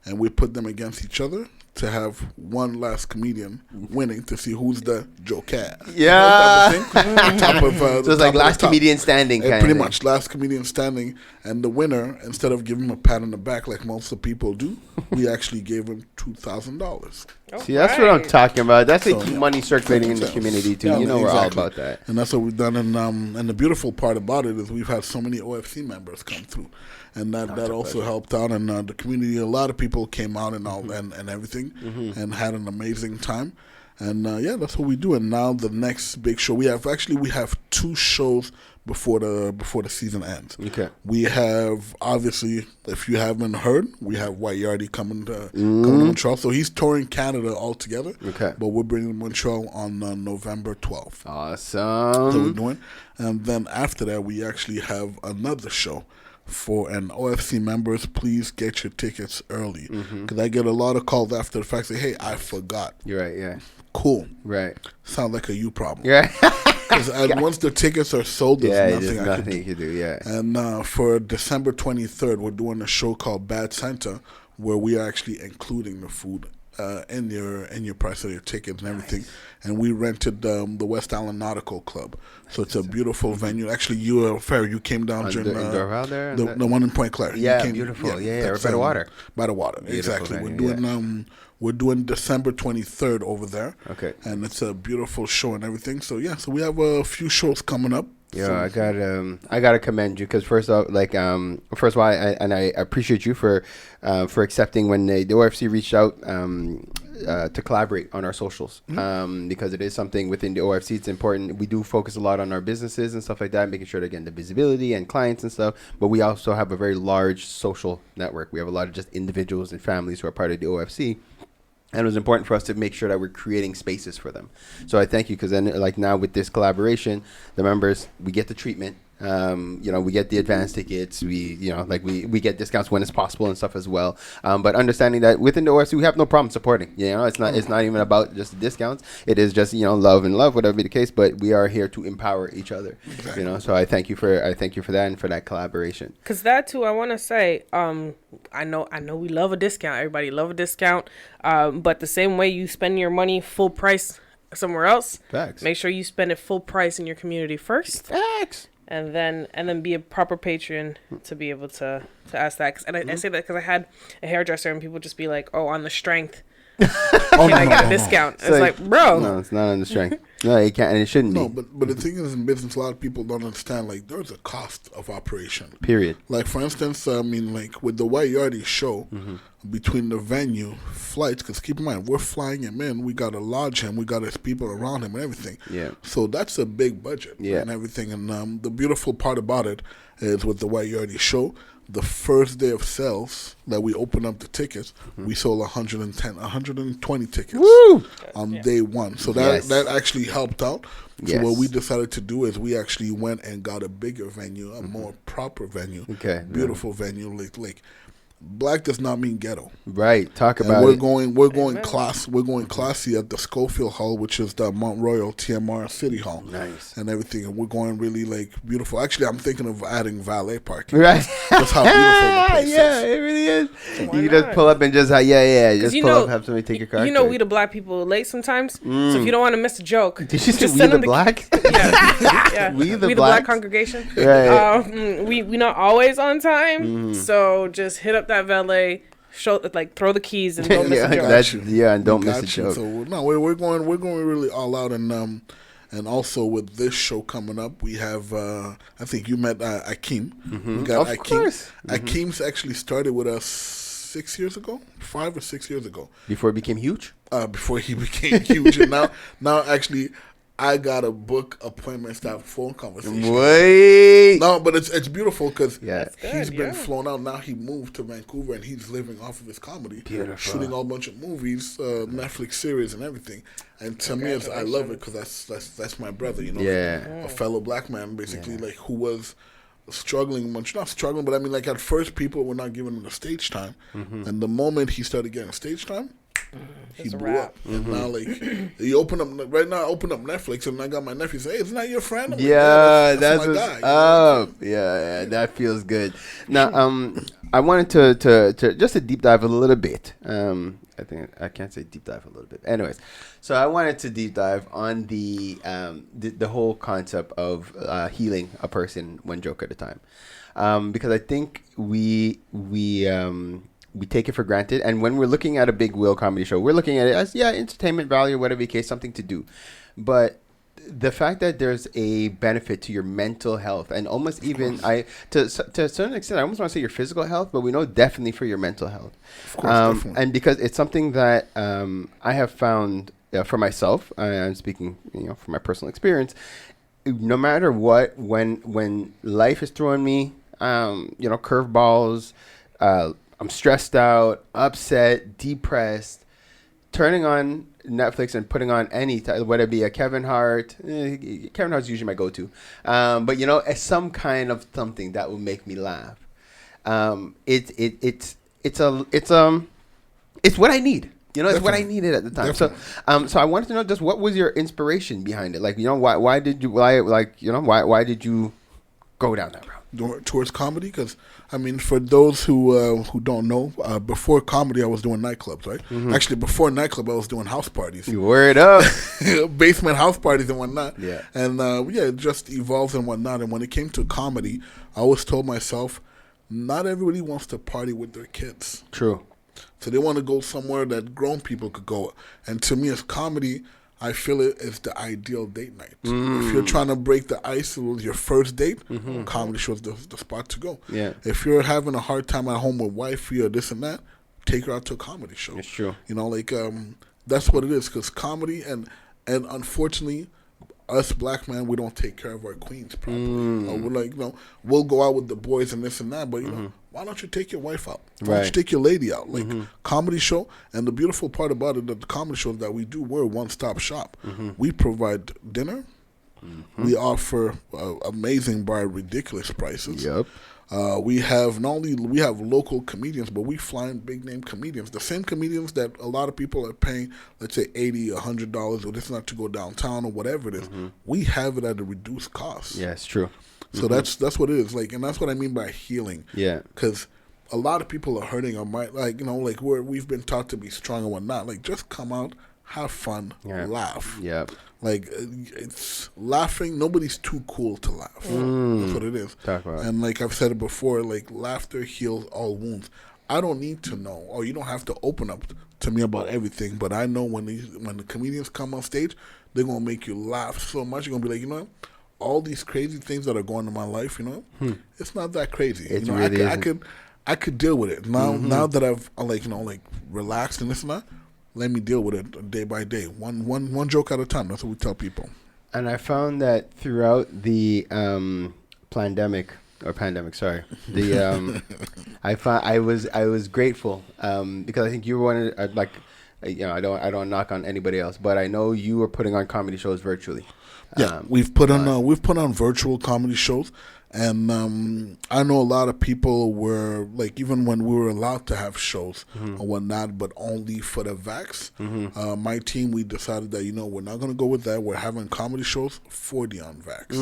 S4: and we put them against each other to have one last comedian winning to see who's the Joker.
S1: Yeah.
S4: So
S1: it's like last comedian standing.
S4: Pretty much last comedian standing, and the winner, instead of giving him a pat on the back like most of the people do, we actually gave him $2,000.
S1: See, that's what I'm talking about. That's money circulating in the community too.
S4: Yeah,
S1: we're all about that.
S4: And that's what we've done. And the beautiful part about it is we've had so many OFC members come through, and that also helped out. And the community, a lot of people came out and all and everything, and had an amazing time. And that's what we do. And now the next big show we have two shows before the season ends.
S1: Okay.
S4: We have, obviously, if you haven't heard, we have White Yardie coming to Montreal. So he's touring Canada altogether. Okay. But we're bringing Montreal on November 12th.
S1: Awesome.
S4: So we're doing. And then after that, we actually have another show. For OFC members, please get your tickets early. Because I get a lot of calls after the fact, say, hey, I forgot.
S1: You're right, yeah.
S4: Cool.
S1: Right.
S4: Sounds like a you problem.
S1: Yeah.
S4: Because once the tickets are sold, there's nothing I
S1: can do. Yeah.
S4: And for December 23rd, we're doing a show called Bad Santa, where we are actually including the food in your price of your tickets and everything. And we rented the West Island Nautical Club, so it's a beautiful venue. Actually, you came down during the one in Point Claire.
S1: Yeah, beautiful. Yeah, by the water.
S4: By the water, beautiful exactly. Venue, we're doing December 23rd over there. Okay. And it's a beautiful show and everything. So so we have a few shows coming up.
S1: Yeah, I gotta commend you because first of all, I appreciate you for accepting when the OFC reached out to collaborate on our socials, because it is something within the OFC. It's important. We do focus a lot on our businesses and stuff like that, making sure to get the visibility and clients and stuff. But we also have a very large social network. We have a lot of just individuals and families who are part of the OFC. And it was important for us to make sure that we're creating spaces for them. So I thank you, because then, like, now with this collaboration, the members, we get the treatment. We get the advance tickets. We get discounts when it's possible and stuff as well. But understanding that within the OFC, we have no problem supporting. It's not even about just the discounts. It is just love and love, whatever be the case. But we are here to empower each other.
S4: Exactly.
S1: So I thank you for that and for that collaboration.
S2: Because that too, I want to say, I know we love a discount. Everybody love a discount. But the same way you spend your money full price somewhere else,
S1: Facts.
S2: make sure you spend it full price in your community first.
S1: Facts.
S2: And then be a proper patron to be able to ask that. I say that because I had a hairdresser and people just be like, oh, on the strength, can I get a discount? It's like, bro.
S1: No, it's not on the strength. No, it can't, and it shouldn't
S4: No,
S1: be.
S4: but the thing is, in business, a lot of people don't understand, like, there's a cost of operation.
S1: Period.
S4: Like, for instance, like, with the White Yardie show, between the venue, flights, because keep in mind, we're flying him in, we got to lodge him, we got his people around him and everything.
S1: Yeah.
S4: So that's a big budget and everything. And the beautiful part about it is with the White Yardie show, the first day of sales that we opened up the tickets, we sold 120 tickets on day one. So that actually helped out. So what we decided to do is we actually went and got a bigger venue, a more proper venue, beautiful venue. Like black does not mean ghetto.
S1: Right. Talk
S4: And
S1: about
S4: we're
S1: it.
S4: going class. We're going classy at the Schofield Hall, which is the Mount Royal TMR City Hall.
S1: Nice.
S4: And everything. And we're going really like beautiful. Actually, I'm thinking of adding valet parking.
S1: Right.
S4: That's how beautiful the place is.
S1: It really is.
S2: Why
S1: You just
S2: not?
S1: pull up and just just
S2: you
S1: pull
S2: know-
S1: up, have somebody take your car.
S2: We the black people late sometimes. So if you don't want to miss a joke,
S1: Did you say
S2: just
S1: we
S2: send
S1: the
S2: them
S1: black?
S2: Yeah.
S1: We the
S2: black
S1: blacks?
S2: congregation.
S1: Right.
S2: We not always on time, so just hit up that valet, throw the keys and don't miss a joke.
S1: And don't miss a
S4: Got you.
S1: joke.
S4: So no, we're going really all out, and also with this show coming up, we have I think you met Akeem. We got
S1: Of
S4: Akeem.
S1: course.
S4: Akeem's actually started with us 5 or 6 years ago.
S1: Before it became huge?
S4: Before he became huge, and now actually I got to book appointments to have phone conversations.
S1: Wait.
S4: No, but it's beautiful because
S1: Yeah.
S4: he's
S2: good,
S4: been
S2: yeah.
S4: flown out. Now he moved to Vancouver and he's living off of his comedy,
S1: Beautiful.
S4: shooting a whole bunch of movies, Netflix series and everything. And to me, I love it because that's my brother,
S1: Yeah.
S4: a fellow black man, basically, like who was struggling much, not struggling, but I mean, like at first people were not giving him the stage time, and the moment he started getting stage time. He
S2: It's a
S4: blew
S2: wrap.
S4: up, and now like he opened up right now. I opened up Netflix, and I got my nephew say, "Hey, isn't that your friend?" I'm like,
S1: Yeah,
S4: that's
S1: that's
S4: my
S1: what's
S4: guy.
S1: up. Yeah, that feels good. Now, I wanted to just to deep dive a little bit. I think I can't say deep dive a little bit. Anyways, so I wanted to deep dive on the whole concept of healing a person one joke at a time, because I think we take it for granted, and when we're looking at a big wheel comedy show, we're looking at it as entertainment value, whatever the case, something to do, but the fact that there's a benefit to your mental health, and almost even to a certain extent, I almost want to say your physical health, but we know definitely for your mental health.
S4: Of course, definitely.
S1: And because it's something that I have found for myself, I'm speaking, from my personal experience. No matter what, when life is throwing me, curveballs, I'm stressed out, upset, depressed, turning on Netflix and putting on any type, whether it be a Kevin Hart. Kevin Hart's usually my go-to, but as some kind of something that will make me laugh. It's what I need. It's what I needed at the time.
S4: Definitely.
S1: So I wanted to know just what was your inspiration behind it? Like, why did you go down that route?
S4: Towards comedy, because I mean, for those who don't know, before comedy I was doing nightclubs, right? Actually, before nightclub I was doing house parties,
S1: Word up.
S4: basement house parties and whatnot.
S1: Yeah.
S4: And it just evolved and whatnot. And when it came to comedy, I always told myself, not everybody wants to party with their kids,
S1: True.
S4: so they want to go somewhere that grown people could go. And to me, as comedy, I feel it is the ideal date night. If you're trying to break the ice with your first date, comedy show is the spot to go.
S1: Yeah.
S4: If you're having a hard time at home with wifey or this and that, take her out to a comedy show.
S1: It's true.
S4: that's what it is. Because comedy and unfortunately, us black men, we don't take care of our queens properly. Or we're like, we'll go out with the boys and this and that, but why don't you take your wife out? Why don't you take your lady out? Like comedy show, and the beautiful part about it, that the comedy shows that we do, we're a one-stop shop. We provide dinner. We offer amazing bar at ridiculous prices.
S1: Yep.
S4: We have we have local comedians, but we fly in big name comedians. The same comedians that a lot of people are paying, let's say $80, $100, or this not to go downtown or whatever it is. We have it at a reduced cost.
S1: Yeah, it's true.
S4: So that's what it is. Like, and that's what I mean by healing.
S1: Yeah.
S4: Because a lot of people are hurting our mind. Like, we've been taught to be strong and whatnot. Like, just come out, have fun, laugh.
S1: Yeah.
S4: Like, it's laughing. Nobody's too cool to laugh. That's what it is.
S1: Talk about it.
S4: And like I've said it before, like, laughter heals all wounds. I don't need to know, or you don't have to open up to me about everything, but I know when the comedians come on stage, they're going to make you laugh so much. You're going to be like, all these crazy things that are going on in my life, it's not that crazy.
S1: It really isn't.
S4: I could deal with it. Now that I've, relaxed and this and that, let me deal with it day by day, one joke at a time. That's what we tell people.
S1: And I found that throughout the pandemic, the I was grateful because I think you were one of I don't knock on anybody else, but I know you were putting on comedy shows virtually.
S4: Yeah, we've put on virtual comedy shows. And I know a lot of people were, like, even when we were allowed to have shows or whatnot, but only for the vax. My team, we decided that, we're not going to go with that. We're having comedy shows for the unvax.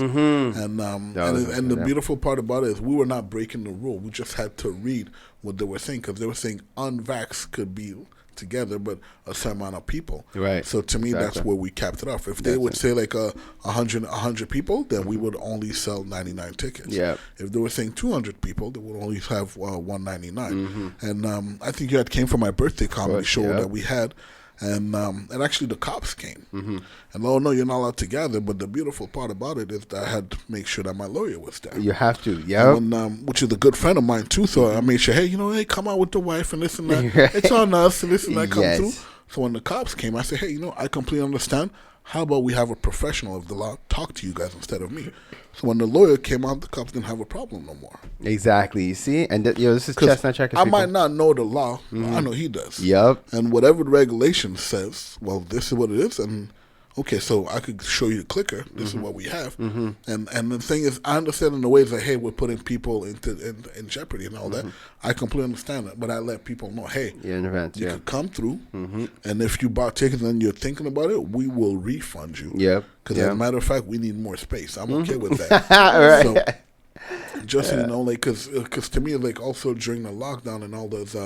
S4: And the beautiful part about it is we were not breaking the rule. We just had to read what they were saying, because they were saying unvax could be together, but a certain amount of people.
S1: Right.
S4: So to me, that's where we capped it off. If they would say like 100 people, then we would only sell 99 tickets.
S1: Yeah.
S4: If they were saying 200 people, they would only have 199. And I think that came from my birthday comedy show that we had. And actually the cops came. And no, you're not allowed to gather. But the beautiful part about it is that I had to make sure that my lawyer was there.
S1: You have to, yeah.
S4: Which is a good friend of mine too. So I made sure, hey, come out with the wife and this and that. It's on us and this and that come through. So when the cops came, I said, hey, I completely understand. How about we have a professional of the law talk to you guys instead of me? So when the lawyer came out, the cops didn't have a problem no more.
S1: Exactly. You see? And this is Chestnut Checkers.
S4: I might not know the law. I know he does.
S1: Yep.
S4: And whatever the regulation says, well, this is what it is. And okay, so I could show you the clicker. This is what we have. And the thing is, I understand in the ways that, hey, we're putting people in jeopardy and all that. I completely understand that. But I let people know, hey, you could come through. And if you bought tickets and you're thinking about it, we will refund you.
S1: Yep.
S4: Because as a matter of fact, we need more space. I'm okay with that.
S1: Right.
S4: So just, because to me, like, also during the lockdown and all those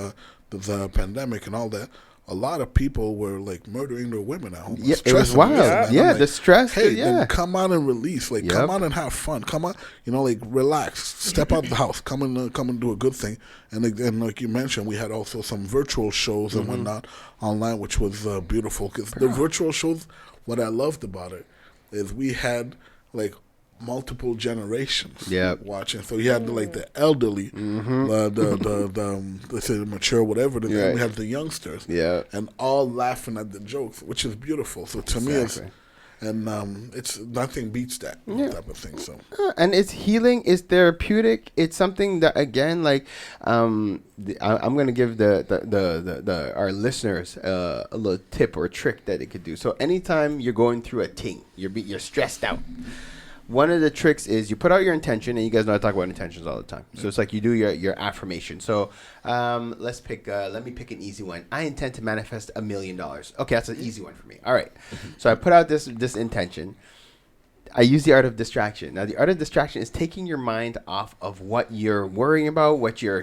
S4: pandemic and all that, a lot of people were like murdering their women at home.
S1: Yeah, it was wild. Yeah, the stress.
S4: Hey, then come out and release. Like, come out and have fun. Come out, like, relax. Step out of the house. Come and do a good thing. And like you mentioned, we had also some virtual shows and whatnot online, which was beautiful. Because the virtual shows, what I loved about it is we had like multiple generations watching. So you had the elderly, let's say the mature, whatever. We had the youngsters, and all laughing at the jokes, which is beautiful. So to me, it's nothing beats that type of thing. So
S1: and it's healing, it's therapeutic. It's something that, again, like I'm going to give the our listeners a little tip or trick that they could do. So anytime you're going through a thing, you're stressed out. One of the tricks is you put out your intention, and you guys know I talk about intentions all the time. So it's like you do your affirmation. So let me pick an easy one. I intend to manifest $1 million. Okay, that's an easy one for me. All right. So I put out this intention. I use the art of distraction. Now, the art of distraction is taking your mind off of what you're worrying about, what you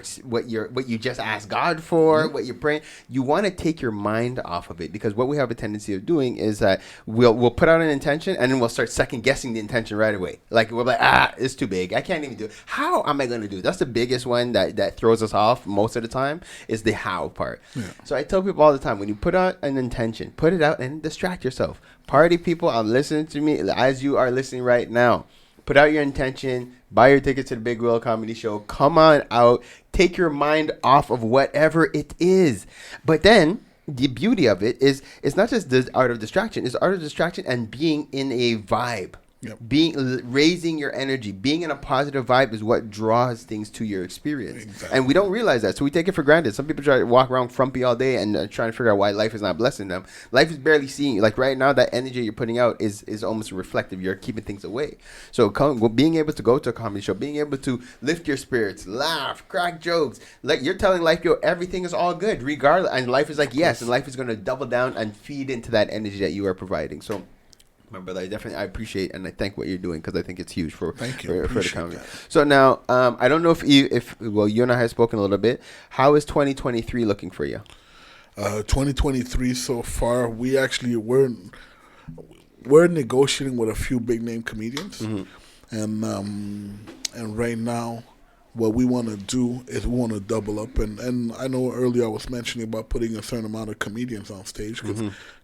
S1: just asked God for, what you're praying. You want to take your mind off of it, because what we have a tendency of doing is that we'll put out an intention, and then we'll start second guessing the intention right away. Like, we're like, it's too big. I can't even do it. How am I going to do it? That's the biggest one that throws us off most of the time, is the how part. Yeah. So I tell people all the time, when you put out an intention, put it out and distract yourself. Party people, I'm listening to me as you are listening right now. Put out your intention, buy your ticket to the Big Will Comedy Show, come on out, take your mind off of whatever it is. But then the beauty of it is it's not just the art of distraction. It's art of distraction and being in a vibe.
S4: Yep.
S1: Raising your energy, being in a positive vibe is what draws things to your experience.
S4: Exactly.
S1: And we don't realize that, so we take it for granted. Some people try to walk around frumpy all day and trying to figure out why life is not blessing them. Life is barely seeing you. Like right now, that energy you're putting out is almost reflective. You're keeping things away. So being able to go to a comedy show, being able to lift your spirits, laugh, crack jokes, like you're telling life, yo, everything is all good, regardless. And life is like yes, and life is going to double down and feed into that energy that you are providing. So. My brother, I appreciate and I thank what you're doing because I think it's huge for the comedy. So now, I don't know if you and I have spoken a little bit. How is 2023 looking for you?
S4: 2023 so far, we're negotiating with a few big name comedians, and right now, what we want to do is we want to double up, and I know earlier I was mentioning about putting a certain amount of comedians on stage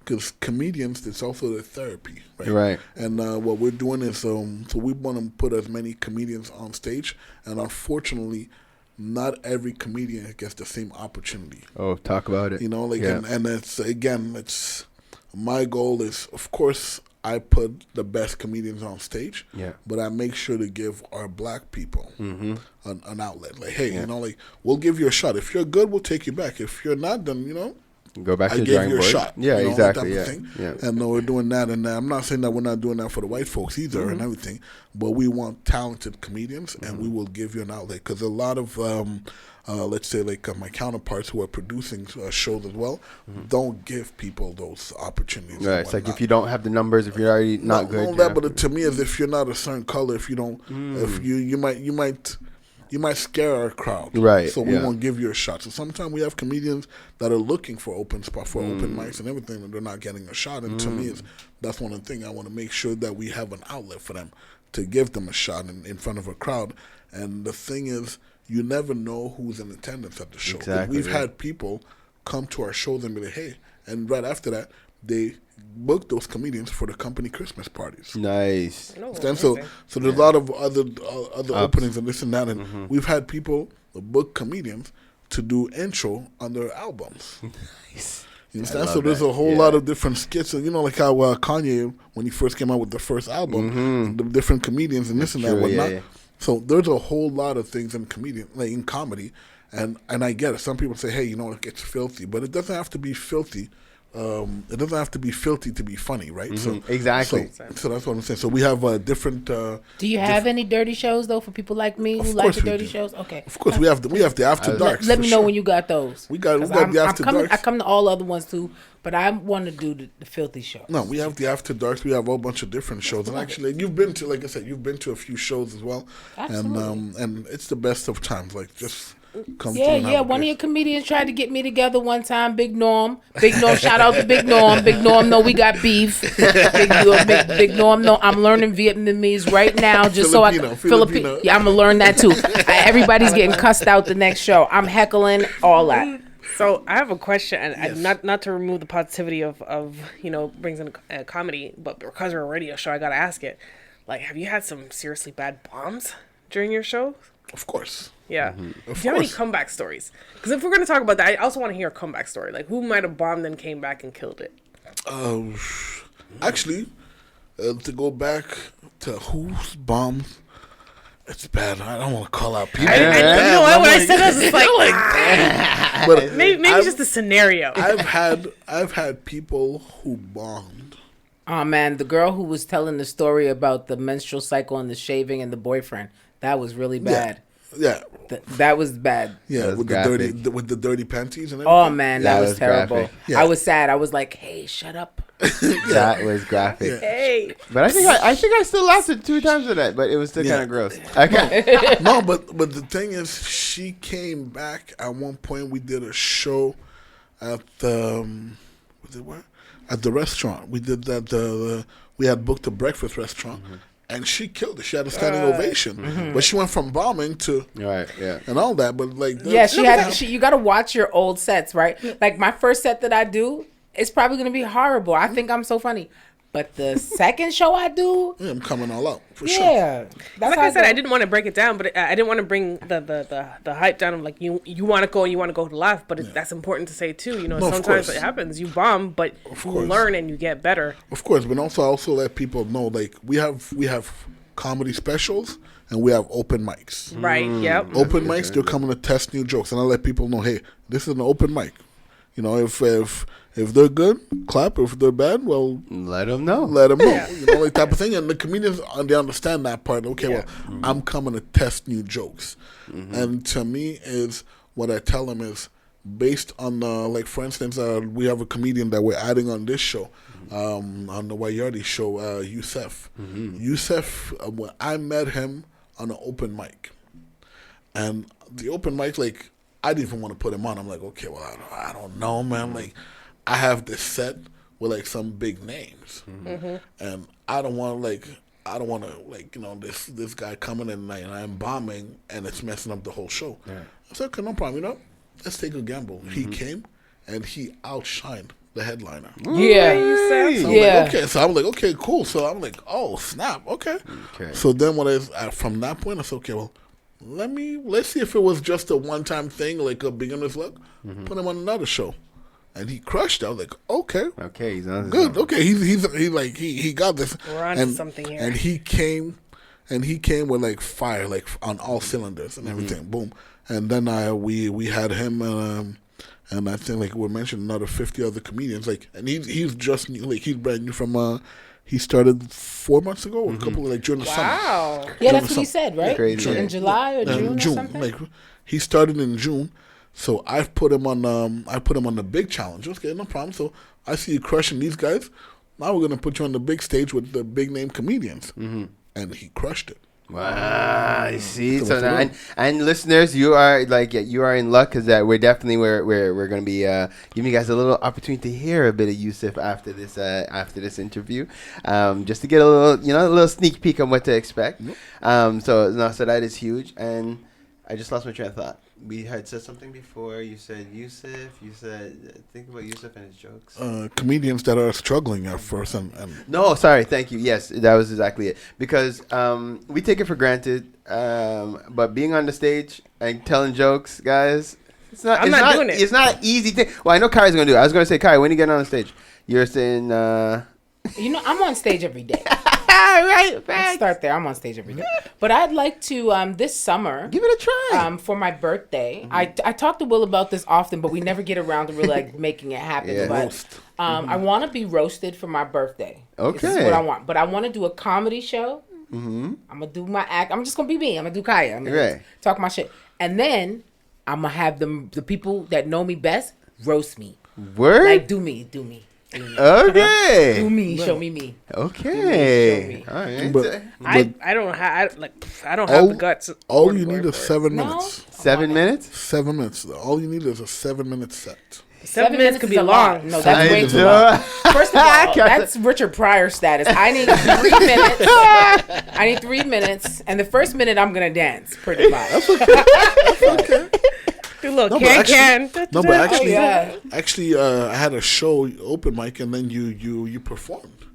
S4: because comedians, it's also their therapy, right?
S1: Right.
S4: And what we're doing is so we want to put as many comedians on stage, and unfortunately, not every comedian gets the same opportunity.
S1: Oh, talk about it.
S4: You know, like and it's my goal is, of course, I put the best comedians on stage, but I make sure to give our black people an outlet. Like, hey, you know, like we'll give you a shot. If you're good, we'll take you back. If you're not, then you know,
S1: go back to
S4: I
S1: the
S4: gave
S1: drawing
S4: you a
S1: board.
S4: shot.
S1: Yeah,
S4: you know,
S1: exactly.
S4: That type of thing. And we're doing that, and I'm not saying that we're not doing that for the white folks either and everything, but we want talented comedians, and we will give you an outlet because a lot of let's say like my counterparts who are producing shows as well don't give people those opportunities.
S1: Right, it's like if you don't have the numbers, if you're already not good.
S4: That, but to me, is if you're not a certain color, if you don't, if you might scare our crowd.
S1: Right.
S4: So we won't give you a shot. So sometimes we have comedians that are looking for open mics and everything, and they're not getting a shot. And to me, that's one of the things I want to make sure that we have an outlet for them to give them a shot in front of a crowd. And the thing is, you never know who's in attendance at the show.
S1: Exactly,
S4: We've had people come to our shows and be like, hey, and right after that, they booked those comedians for the company Christmas parties.
S1: Nice.
S4: So there's a lot of other openings and this and that, and we've had people book comedians to do intro on their albums.
S1: Nice.
S4: You understand? So there's a whole lot of different skits, and you know, like how Kanye, when he first came out with the first album, the different comedians and this and that and whatnot. So there's a whole lot of things in in comedy, and I get it. Some people say, hey, you know, it gets filthy, but it doesn't have to be filthy. It doesn't have to be filthy to be funny, right? So
S1: exactly.
S4: So that's what I'm saying. So we have different.
S3: Do you have any dirty shows though for people like me who like the dirty shows? Okay.
S4: Of course, we have the After Darks.
S3: Let me know when you got those.
S4: We got the After Darks.
S3: I come to all other ones too, but I want to do the filthy show.
S4: No, we have the After Darks. We have a whole bunch of different shows, and actually, you've been to, like I said, you've been to a few shows as well.
S3: Absolutely.
S4: And it's the best of times. Like just.
S3: One of your comedians tried to get me together one time. Big Norm, shout out to Big Norm. Big Norm, no, we got beef. Big Norm, no, I'm learning Vietnamese right now, just Filipino. Yeah, I'm gonna learn that too. Everybody's getting cussed out the next show. I'm heckling all that.
S2: So I have a question, and not to remove the positivity of brings in comedy, but because we're a radio show, I gotta ask it. Like, have you had some seriously bad bombs during your shows?
S4: Of course.
S2: Yeah. Do you have any comeback stories? Because if we're going to talk about that, I also want to hear a comeback story. Like, who might have bombed and came back and killed it?
S4: Actually, to go back to who's bombed, it's bad. I don't want to call out people.
S2: When I said this, it's like
S4: but
S2: maybe just the scenario.
S4: I've had people who bombed.
S3: Oh man, the girl who was telling the story about the menstrual cycle and the shaving and the boyfriend, that was really bad.
S4: Yeah.
S3: That was bad.
S4: Yeah, with the dirty panties and everything.
S3: Oh man, that was terrible.
S4: Yeah.
S3: I was sad. I was like, "Hey, shut up."
S1: That was graphic.
S4: Yeah.
S2: Hey.
S1: But I think I still lasted 2 times with that, but it was still kind of gross. Okay.
S4: No, but the thing is, she came back at one point. We did a show at at the restaurant. We did that. We had booked a breakfast restaurant. And she killed it. She had a standing ovation, but she went from bombing to and all that. But like,
S3: you got to watch your old sets, right? Like my first set that I do, it's probably gonna be horrible. I think I'm so funny, But the second show I do,
S4: Yeah, I'm coming all out for sure.
S3: yeah. That's
S2: Like
S3: how
S2: I said,
S3: go.
S2: I didn't want to break it down, but I didn't want to bring the hype down of like you want to go and you want to go to laugh, but that's important to say too. You know,
S4: No, of
S2: sometimes
S4: course.
S2: it happens. You bomb, but you
S4: course.
S2: learn and you get better.
S4: Of course, but also let people know like we have comedy specials and we have open mics.
S2: Right? Yep.
S4: Open mics, they're coming to test new jokes, and I let people know, hey, this is an open mic. You know, if they're good, clap. If they're bad, well,
S1: Let them know.
S4: let them know. You know, like type of thing. And the comedians, they understand that part. Okay, well, I'm coming to test new jokes, and to me is what I tell them is based on like for instance, we have a comedian that we're adding on this show, on the Wayardi show, Youssef. Youssef, when I met him on an open mic, and the open mic, like, I didn't even want to put him on. I'm like, okay, well, I don't know, man. Like, I have this set with, like, some big names. And I don't want to, like, you know, this guy coming in and I'm bombing and it's messing up the whole show. I said, okay, no problem. You know, let's take a gamble. He came and he outshined the headliner.
S3: Yeah.
S4: So I'm
S3: Yeah.
S4: like, okay. So I'm like, okay, cool. So I'm like, oh, snap. Okay. So then from that point, I said, okay, well, let's see if it was just a one-time thing, like a beginner's luck. Put him on another show. And he crushed it. I was like, okay.
S1: Okay, he's on his
S4: Good.
S1: own.
S4: Okay. He got this.
S2: We're onto something here.
S4: And he came with like fire, like on all cylinders and everything. Boom. And then we had him and I think like we mentioned another 50 other comedians. Like, and he's just new, like he's brand new from he started 4 months ago or a couple like during the summer.
S2: Wow.
S3: Yeah, that's what he said, right?
S1: Crazy.
S3: In July or June or
S4: June.
S3: something?
S4: Like he started in June. So I've put him on the big challenge. Okay, no problem. So I see you crushing these guys. Now we're gonna put you on the big stage with the big name comedians. And he crushed it.
S1: Wow, you see,
S4: So
S1: so
S4: what's
S1: now,
S4: the
S1: and listeners, you are in luck because that we're definitely we're going to be giving you guys a little opportunity to hear a bit of Youssef after this interview, just to get a little sneak peek on what to expect. So that is huge, and I just lost my train of thought. We had said something before. You said Youssef. You said think about Youssef and his jokes.
S4: Comedians that are struggling at first and
S1: No, sorry. Thank you. Yes, that was exactly it. Because we take it for granted, but being on the stage and telling jokes, guys,
S2: I'm not doing it.
S1: It's not an easy thing. Well, I know Kai's gonna do it. I was gonna say, Kai, when you get on the stage, you're saying,
S3: You know, I'm on stage every day.
S1: right,
S3: Let's start there. I'm on stage every day. But I'd like to, this summer,
S1: give it a try.
S3: for my birthday, I talk to Will about this often, but we never get around to really like making it happen.
S1: Yeah.
S3: But
S4: roast.
S3: I want to be roasted for my birthday. This is
S1: Okay.
S3: what I want. But I want to do a comedy show. I'm going to do my act. I'm just going to be me. I'm going to do Kaya. I'm going
S1: Right.
S3: to talk my shit. And then I'm going to have the people that know me best roast me.
S1: Word.
S3: Like, do me. Do me.
S1: Okay.
S3: me. Show me me.
S1: Okay.
S3: Show me.
S1: All right.
S4: But
S2: I don't have the guts.
S4: all you need is 7
S3: No?
S4: minutes.
S1: 7 minutes.
S4: 7 minutes. All you need is a 7-minute set.
S2: 7 minutes could
S3: is
S2: be
S3: a
S2: long.
S3: lot. No, that's way
S1: I
S3: too
S1: know.
S3: long. First of all, that's Richard Pryor status. I need 3 minutes. I need 3 minutes, and the first minute I'm gonna dance pretty much.
S2: Do a little
S4: No, but
S2: can.
S4: No, but actually,
S3: yeah.
S4: I had a show open mic, and then you performed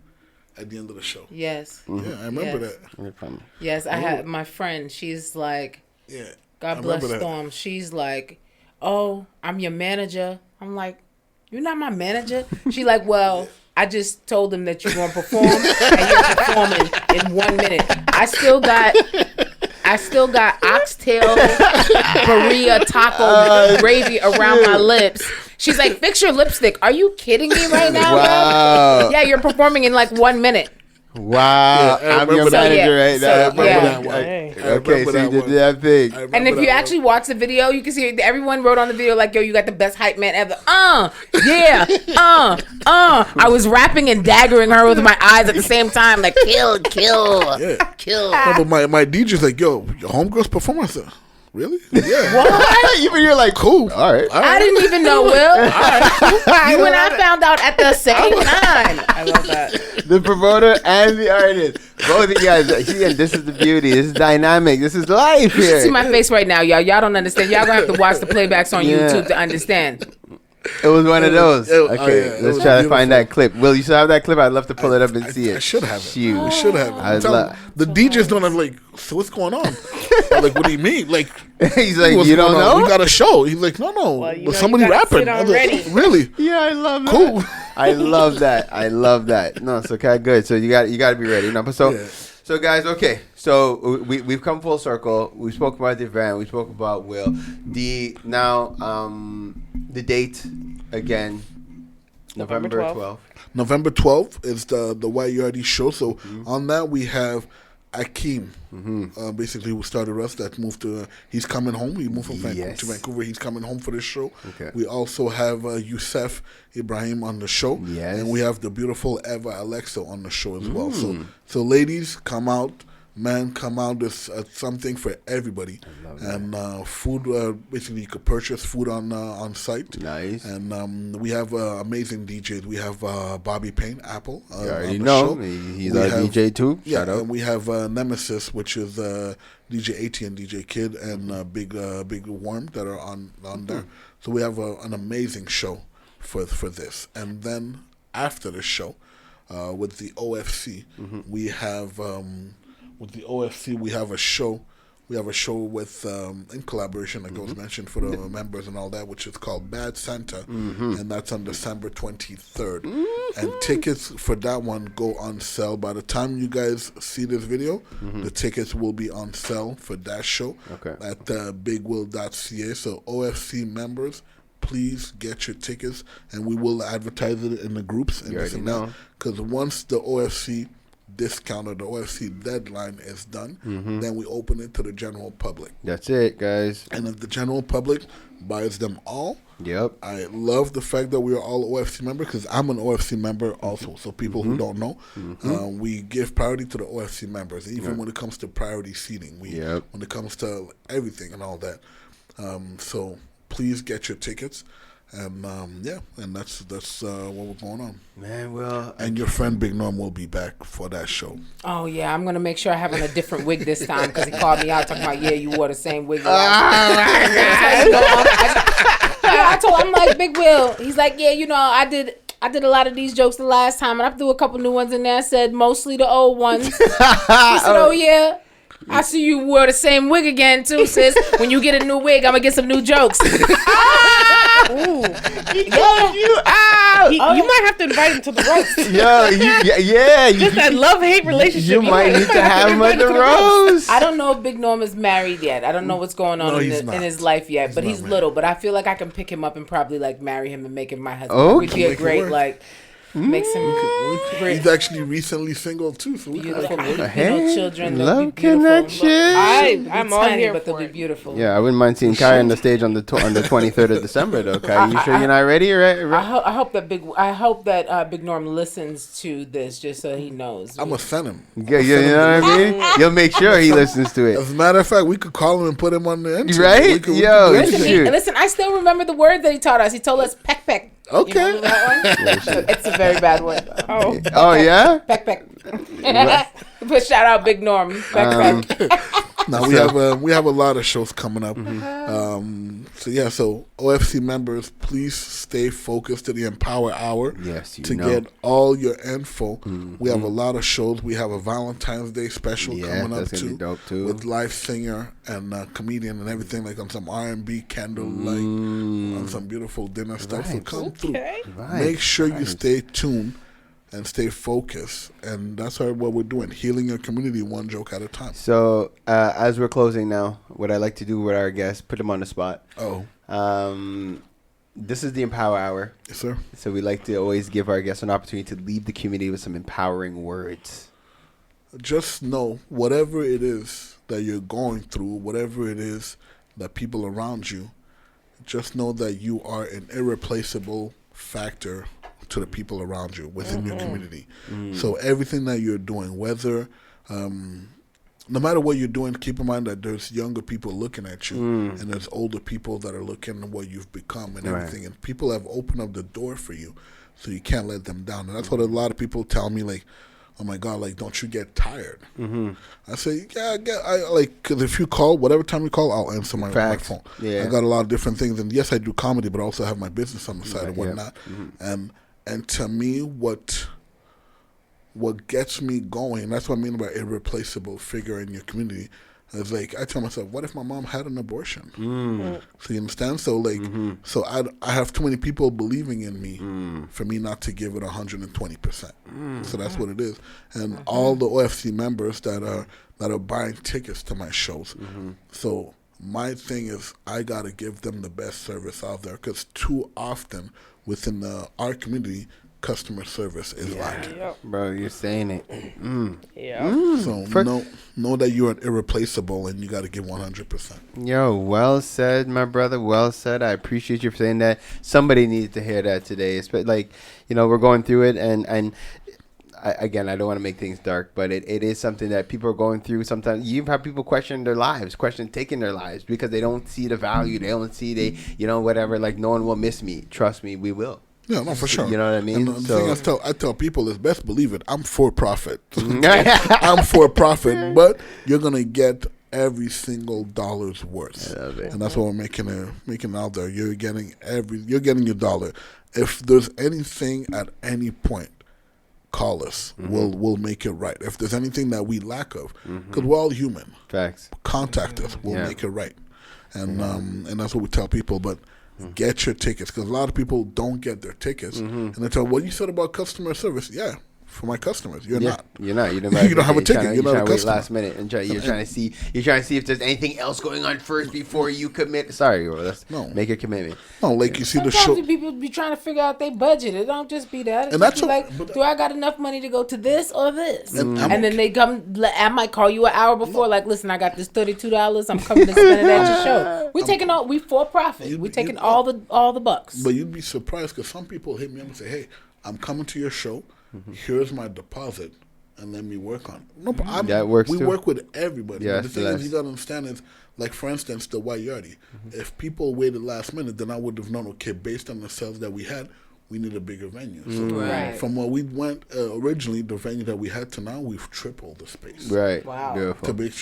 S4: at the end of the show.
S3: Yes,
S4: Yeah, I remember
S3: Yes.
S4: that.
S3: yes. I had my friend. She's like,
S4: Yeah,
S3: God
S4: I
S3: bless
S4: remember that.
S3: Storm. She's like, oh, I'm your manager. I'm like, you're not my manager. She like, well, I just told them that you're gonna perform, and you're performing in 1 minute. I still got oxtail burrito taco gravy around my lips. She's like, fix your lipstick. Are you kidding me right now?
S1: Wow.
S3: Bro? Yeah, you're performing in like 1 minute.
S1: Wow.
S4: Yeah, I
S1: I'm your
S4: remember that.
S1: manager right
S3: So,
S1: now.
S3: yeah.
S4: remember that one.
S2: Hey.
S4: I
S1: Okay,
S4: remember
S1: so you
S4: that
S1: did
S4: one.
S1: that big.
S4: I remember
S3: And if
S4: that
S3: you
S4: one.
S3: actually watch the video, you can see everyone wrote on the video like, yo, you got the best hype man ever. Yeah, I was rapping and daggering her with my eyes at the same time, like, kill.
S4: Yeah. No, but my DJ's like, yo, your homegirl's performance. Really? Yeah.
S3: What?
S1: Even you're like,
S4: Cool.
S1: all right.
S3: I didn't even know, Will. You and I found out at the same time. I love that.
S1: The promoter and the artist. Both of you guys. Again, this is the beauty. This is dynamic. This is life
S3: You should see
S1: here.
S3: my face right now, y'all. Y'all don't understand. Y'all gonna have to watch the playbacks on
S1: Yeah.
S3: YouTube to understand.
S1: It was one of those. Okay,
S4: it
S1: let's
S4: was
S1: try to find
S4: beautiful.
S1: that clip. Will, you still have that clip? I'd love to pull it up and see it.
S4: I should have it.
S1: Shoot.
S4: I should have it.
S1: I'd
S4: Tell
S1: lo-
S4: him. The DJs don't have like. So what's going on? I'm like, what do you mean? Like,
S1: He's like,
S4: what's
S1: you don't
S4: going on?
S1: know?
S4: We got a show. He's like, no.
S2: Well, you
S4: But
S2: know,
S4: somebody
S2: you gotta
S4: rapping.
S2: sit
S4: I was like,
S2: already.
S4: really?
S1: Yeah, I love that.
S4: Cool.
S1: I love that. I love that. No, so okay, good. So you got to be ready. No, but so
S4: Yeah.
S1: so guys, okay. So we've come full circle. We spoke about the event. We spoke about Will. The date again.
S2: November
S1: November
S2: 12th.
S1: 12th.
S4: November 12th is the YURD show. So on that we have Akeem, basically who started us. That moved to. He's coming home. He moved from Vancouver to Vancouver. He's coming home for this show.
S1: Okay.
S4: We also have Youssef Ibrahim on the show.
S1: Yes.
S4: And we have the beautiful Eva Alexa on the show as well. So ladies, come out. Man, come out. There's something for everybody. And food, basically you could purchase food on site.
S1: Nice.
S4: And we have amazing DJs. We have Bobby Payne, Apple.
S1: You already
S4: on the
S1: know.
S4: show.
S1: He's
S4: We
S1: our
S4: have-
S1: DJ too.
S4: Yeah,
S1: Shout out.
S4: and we have Nemesis, which is DJ AT and DJ Kid, and Big Worm that are on there. So we have an amazing show for this. And then after the show, with the OFC, we have we have a show. We have a show with in collaboration, like I was mentioned, for the members and all that, which is called Bad Santa, and that's on December 23rd. And tickets for that one go on sale. By the time you guys see this video, the tickets will be on sale for that show at bigwill.ca. So OFC members, please get your tickets, and we will advertise it in the groups and
S1: You
S4: this
S1: already
S4: and
S1: know.
S4: that. Because once the OFC discount or the OFC deadline is done, then we open it to the general public.
S1: That's it, guys.
S4: And if the general public buys them all,
S1: Yep.
S4: I love the fact that we are all OFC members, because I'm an OFC member also. So people who don't know, we give priority to the OFC members, even when it comes to priority seating. When it comes to everything and all that. So please get your tickets. And and that's what we're going on.
S1: Man, well,
S4: And your friend Big Norm will be back for that show.
S3: Oh yeah, I'm gonna make sure I have on a different wig this time because he called me out talking about you wore the same wig. I told him, I'm like, Big Will. He's like, I did a lot of these jokes the last time, and I threw a couple new ones in there. I said mostly the old ones. He said, oh yeah. I see you wore the same wig again too, sis. When you get a new wig, I'm gonna get some new jokes.
S2: He called you out. You might have to invite him to the roast. Just that love-hate relationship.
S1: You might need to have him at the roast.
S3: I don't know if Big Norm is married yet. I don't know what's going on in his life yet. But he's little. But I feel like I can pick him up and probably like marry him and make him my husband.
S1: Okay.
S3: We'd be a great like. Makes him
S4: He's actually recently single too, so we
S3: beautiful.
S1: Hey,
S3: Children.
S1: love
S3: They'll be beautiful.
S1: connection.
S2: I'm all
S3: tiny,
S2: here
S3: but they'll
S2: for
S3: be
S2: it.
S3: beautiful.
S1: Yeah, I wouldn't mind seeing Kai on the stage on the 23rd of December, though. Kai, you sure you're not ready? Right?
S3: I hope that Big Norm listens to this just so he knows.
S4: I'm gonna send him.
S1: Yeah, you know what I mean? You'll make sure he listens to it.
S4: As a matter of fact, we could call him and put him on the entry.
S1: Right?
S4: We could
S1: Yo,
S4: do
S1: listen,
S4: anything.
S3: Listen, I still remember the word that he taught us. He told us peck peck.
S4: Okay.
S3: You remember that one? It's a very bad one.
S1: Oh, yeah?
S3: Peck peck. But shout out Big Norm. Peck peck.
S4: Now we have a lot of shows coming up. So OFC members, please stay focused to the Empower Hour.
S1: Yes,
S4: to get all your info. We have a lot of shows. We have a Valentine's Day special coming up
S1: that's gonna be dope, too.
S4: with live singer and comedian and everything, like on some R&B candlelight, on some beautiful dinner stuff. So come through. Make sure you stay tuned and stay focused, and that's what we're doing, healing your community one joke at a time.
S1: So, as we're closing now, what I like to do with our guests, put them on the spot. This is the Empower Hour.
S4: Yes, sir.
S1: So we like to always give our guests an opportunity to leave the community with some empowering words.
S4: Just know whatever it is that you're going through, whatever it is that people around you, just know that you are an irreplaceable factor to the people around you within your community. So everything that you're doing, whether no matter what you're doing, keep in mind that there's younger people looking at you and there's older people that are looking at what you've become and everything. And people have opened up the door for you, so you can't let them down. And that's what a lot of people tell me, like, oh my God, like, don't you get tired? I say, yeah, because if you call, whatever time you call, I'll answer my phone.
S1: Yeah.
S4: I got a lot of different things, and yes, I do comedy, but I also have my business on the side and whatnot. And to me, what gets me going, that's what I mean by irreplaceable figure in your community. It's like, I tell myself, what if my mom had an abortion? So you understand? So like, so I have too many people believing in me for me not to give it 120%. So that's what it is. And all the OFC members that are buying tickets to my shows. So my thing is, I got to give them the best service out there, because too often within our community, customer service is lacking.
S1: Bro, you're saying it.
S4: So know that you are irreplaceable, and you got to give 100%.
S1: Yo, well said, my brother. Well said. I appreciate you for saying that. Somebody needed to hear that today. Like, we're going through it, and I don't want to make things dark, but it is something that people are going through. Sometimes you have people question their lives, taking their lives, because they don't see the value. They don't see whatever. Like, no one will miss me. Trust me, we will.
S4: Yeah, no, for sure.
S1: You know what I mean?
S4: And the thing I tell people is, best believe it, I'm for profit. I'm for profit, but you're gonna get every single dollar's worth.
S1: I love it.
S4: And that's what we're making out there. You're getting your dollar. If there's anything at any point, call us. We'll make it right. If there's anything that we lack of, because we're all human.
S1: Facts.
S4: Contact us. We'll make it right. And that's what we tell people. But get your tickets, because a lot of people don't get their tickets, and they tell, "What you said about customer service?" Yeah, for my customers, you're not.
S1: You're not. You don't
S4: have a ticket. You're not a customer.
S1: Wait last minute, and you're trying to see. You're trying to see if there's anything else going on first before you commit. Sorry, make a commitment.
S4: No, like you see the
S3: Sometimes
S4: show.
S3: people be trying to figure out their budget. It don't just be that. It
S4: And
S3: just
S4: that's
S3: be
S4: what-
S3: like, do I got enough money to go to this or this?
S4: And
S3: And then they come. I might call you an hour before. Like, listen, I got this $32. I'm coming to spend it at your show. We for profit. We taking all the bucks.
S4: But you'd be surprised, because some people hit me up and say, "Hey, I'm coming to your show. Here's my deposit, and let me work on it." No,
S1: That works
S4: we
S1: too.
S4: work with everybody.
S1: Yeah,
S4: But the thing is, you gotta understand is, like, for instance, the White Yardie. If people waited last minute, then I would have known, okay, based on the sales that we had, we need a bigger venue. So
S3: Right.
S4: from what we went originally, the venue that we had to now, we've tripled the space.
S1: Right.
S3: Wow.
S1: Beautiful.
S4: To make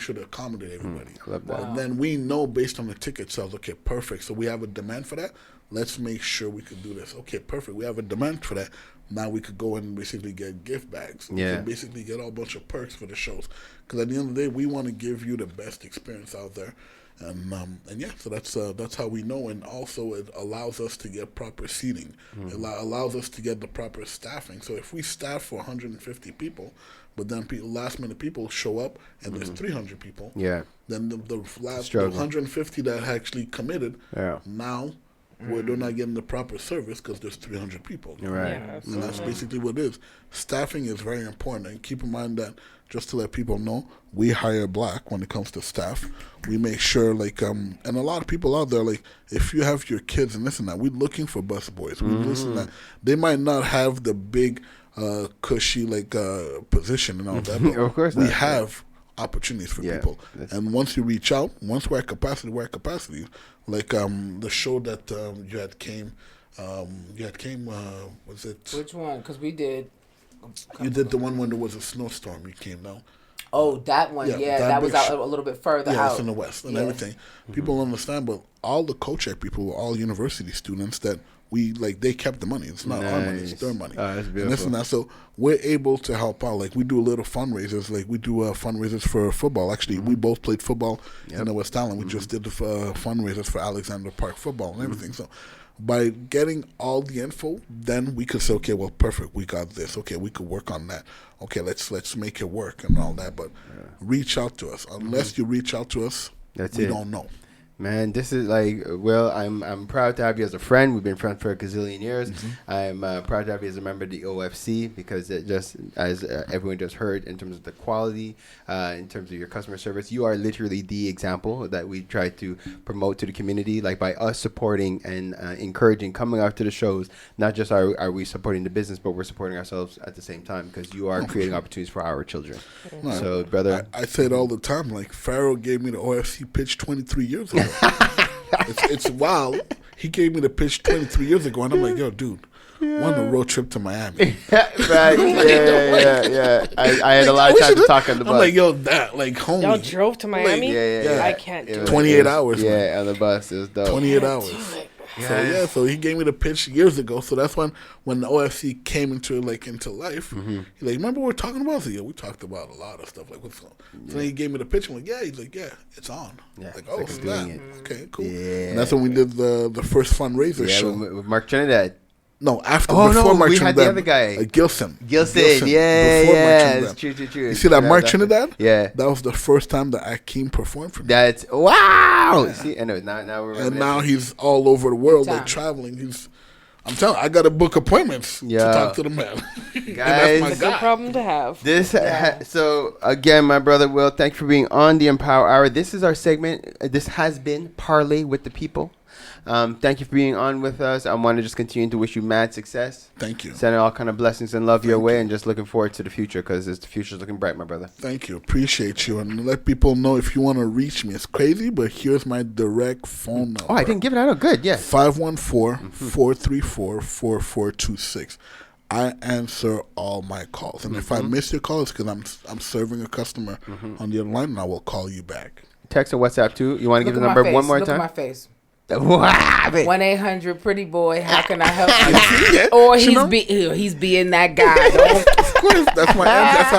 S4: sure to accommodate everybody.
S1: Love that.
S4: And then we know, based on the ticket sales, okay, perfect. So we have a demand for that. Let's make sure we could do this. Okay, perfect. We have a demand for that. Now we could go and basically get gift bags. We can basically get a whole bunch of perks for the shows. Because at the end of the day, we want to give you the best experience out there. And yeah, so that's how we know. And also, it allows us to get proper seating. It allows us to get the proper staffing. So if we staff for 150 people, but then last minute people show up and there's 300 people, then the last 150 that actually committed, now they're not getting the proper service because there's 300 people.
S1: Right.
S4: And that's basically what it is. Staffing is very important. And keep in mind that, just to let people know, we hire black when it comes to staff. We make sure, like, and a lot of people out there, like, if you have your kids and this and that, we're looking for bus boys. We listen that. They might not have the big, cushy, like, position and all that, but
S1: Of course
S4: we
S1: not.
S4: have opportunities for people. And once you reach out, once we're at capacity, we're at capacity. Like, the show that you had came, was it?
S3: Which one? Because we did.
S4: You did the one when there was a snowstorm. You came down.
S3: Oh, that one. Yeah, that was out a little bit further
S4: Yeah,
S3: out.
S4: it's in the West and everything. People don't understand, but all the co-check people were all university students that they kept the money. It's not our money, it's their money.
S1: Oh, that's
S4: And
S1: beautiful.
S4: this and that. So we're able to help out. Like, we do a little fundraisers. Like, we do fundraisers for football. Actually, we both played football in the West Island. We just did the fundraisers for Alexander Park football and everything. So by getting all the info, then we could say, okay, well, perfect, we got this. Okay, we could work on that. Okay, let's make it work and all that. But reach out to us. Unless you reach out to us, we don't know.
S1: Man, this is like, well, I'm proud to have you as a friend. We've been friends for a gazillion years. I'm proud to have you as a member of the OFC, because it just, as everyone just heard, in terms of the quality, in terms of your customer service, you are literally the example that we try to promote to the community. Like, by us supporting and encouraging, coming out to the shows, not just are we supporting the business, but we're supporting ourselves at the same time, because you are creating opportunities for our children.
S4: No,
S1: So, brother.
S4: I say it all the time. Like, Pharaoh gave me the OFC pitch 23 years ago. It's wild. He gave me the pitch 23 years ago, and I'm like, yo, dude, want a road trip to Miami.
S1: Right. Yeah. I had a lot of time to talk on the bus.
S4: I'm like, yo, that, like, homie.
S2: Y'all drove to Miami?
S1: Yeah.
S2: I can't do it.
S4: 28 hours, man.
S1: Yeah, on the bus. It was dope.
S4: 28 hours. So he gave me the pitch years ago. So that's when the OFC came into life.
S1: Mm-hmm.
S4: He's like, remember what we were talking about? I said, yeah, we talked about a lot of stuff. Like, what's on? So then he gave me the pitch. I'm like, yeah. He's like, yeah, it's on.
S1: Yeah,
S4: Like,
S1: it's
S4: oh,
S1: like
S4: it's
S1: doing
S4: that.
S1: it.
S4: Okay, cool.
S1: Yeah.
S4: And that's when we did the first fundraiser show.
S1: With Mark Trinidad.
S4: No, after.
S1: Oh,
S4: before
S1: no,
S4: Mark
S1: we
S4: Trinidad.
S1: had the other guy.
S4: Gilson.
S1: Gilson.
S4: Before
S1: Yeah.
S4: Mark Trinidad.
S1: True.
S4: You see that Mark Trinidad?
S1: Yeah.
S4: That was the first time that Akeem performed for me.
S1: That's wow. See, anyway, now we're
S4: And now he's all over the world,
S3: Time.
S4: like traveling. I'm telling you, I got to book appointments to talk to the man. And
S1: Guys,
S4: that's
S2: It's
S4: my
S2: a good
S4: guy.
S2: problem to have.
S1: So again, my brother Will, thank you for being on the Empower Hour. This is our segment. This has been Parlay with the People. Thank you for being on with us. I want to just continue to wish you mad success.
S4: Thank you.
S1: Sending all kind of blessings and love your way, and just looking forward to the future because the future's looking bright, my brother.
S4: Thank you. Appreciate you. And let people know if you want to reach me. It's crazy, but here's my direct phone number.
S1: Oh, I didn't give it out. Oh, good. Yeah.
S4: 514-434-4426. I answer all my calls. And if I miss your call, it's because I'm serving a customer on the other line, and I will call you back.
S1: Text or WhatsApp too. You want to give the
S3: Look at
S1: number
S3: my
S1: one
S3: face.
S1: more
S3: Look
S1: time?
S3: at my face.
S1: Wow.
S3: 1-800 pretty boy. How can I help you?
S4: Yeah,
S3: Or
S4: you know?
S3: he's being that guy. Don't-
S4: Of course, that's my answer. That's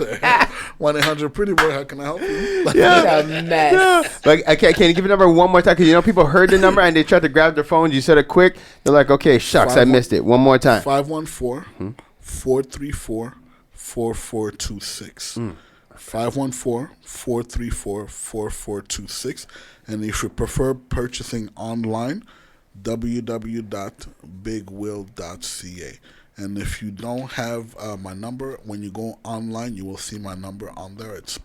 S4: our answer. 1-800 pretty boy. How can I help you?
S3: What a mess.
S1: Like, okay, can you give the number one more time? Because people heard the number and they tried to grab their phones. You said it quick. They're like, okay, shucks, I missed it. One more time.
S4: 514-434-4426. 514-434-4426. And if you prefer purchasing online, www.bigwill.ca. And if you don't have my number, when you go online, you will see my number on there. It's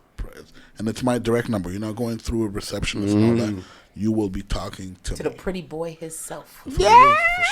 S4: my direct number. You're not going through a receptionist and all that. You will be talking to
S3: The
S4: me.
S3: pretty boy himself.
S4: For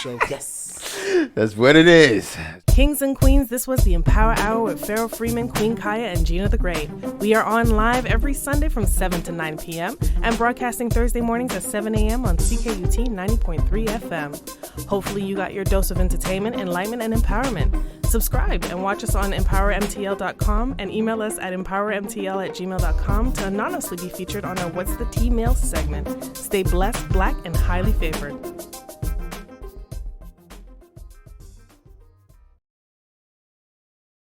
S4: sure.
S3: Yes.
S1: That's what it is.
S2: Kings and queens, this was the Empower Hour with Pharaoh Freeman, Queen Kaya, and Gina the Great. We are on live every Sunday from 7 to 9 p.m. and broadcasting Thursday mornings at 7 a.m. on CKUT 90.3 FM. Hopefully you got your dose of entertainment, enlightenment, and empowerment. Subscribe and watch us on empowermtl.com and email us at empowermtl@gmail.com to anonymously be featured on our What's the Tea Mail segment. Stay blessed, black, and highly favored.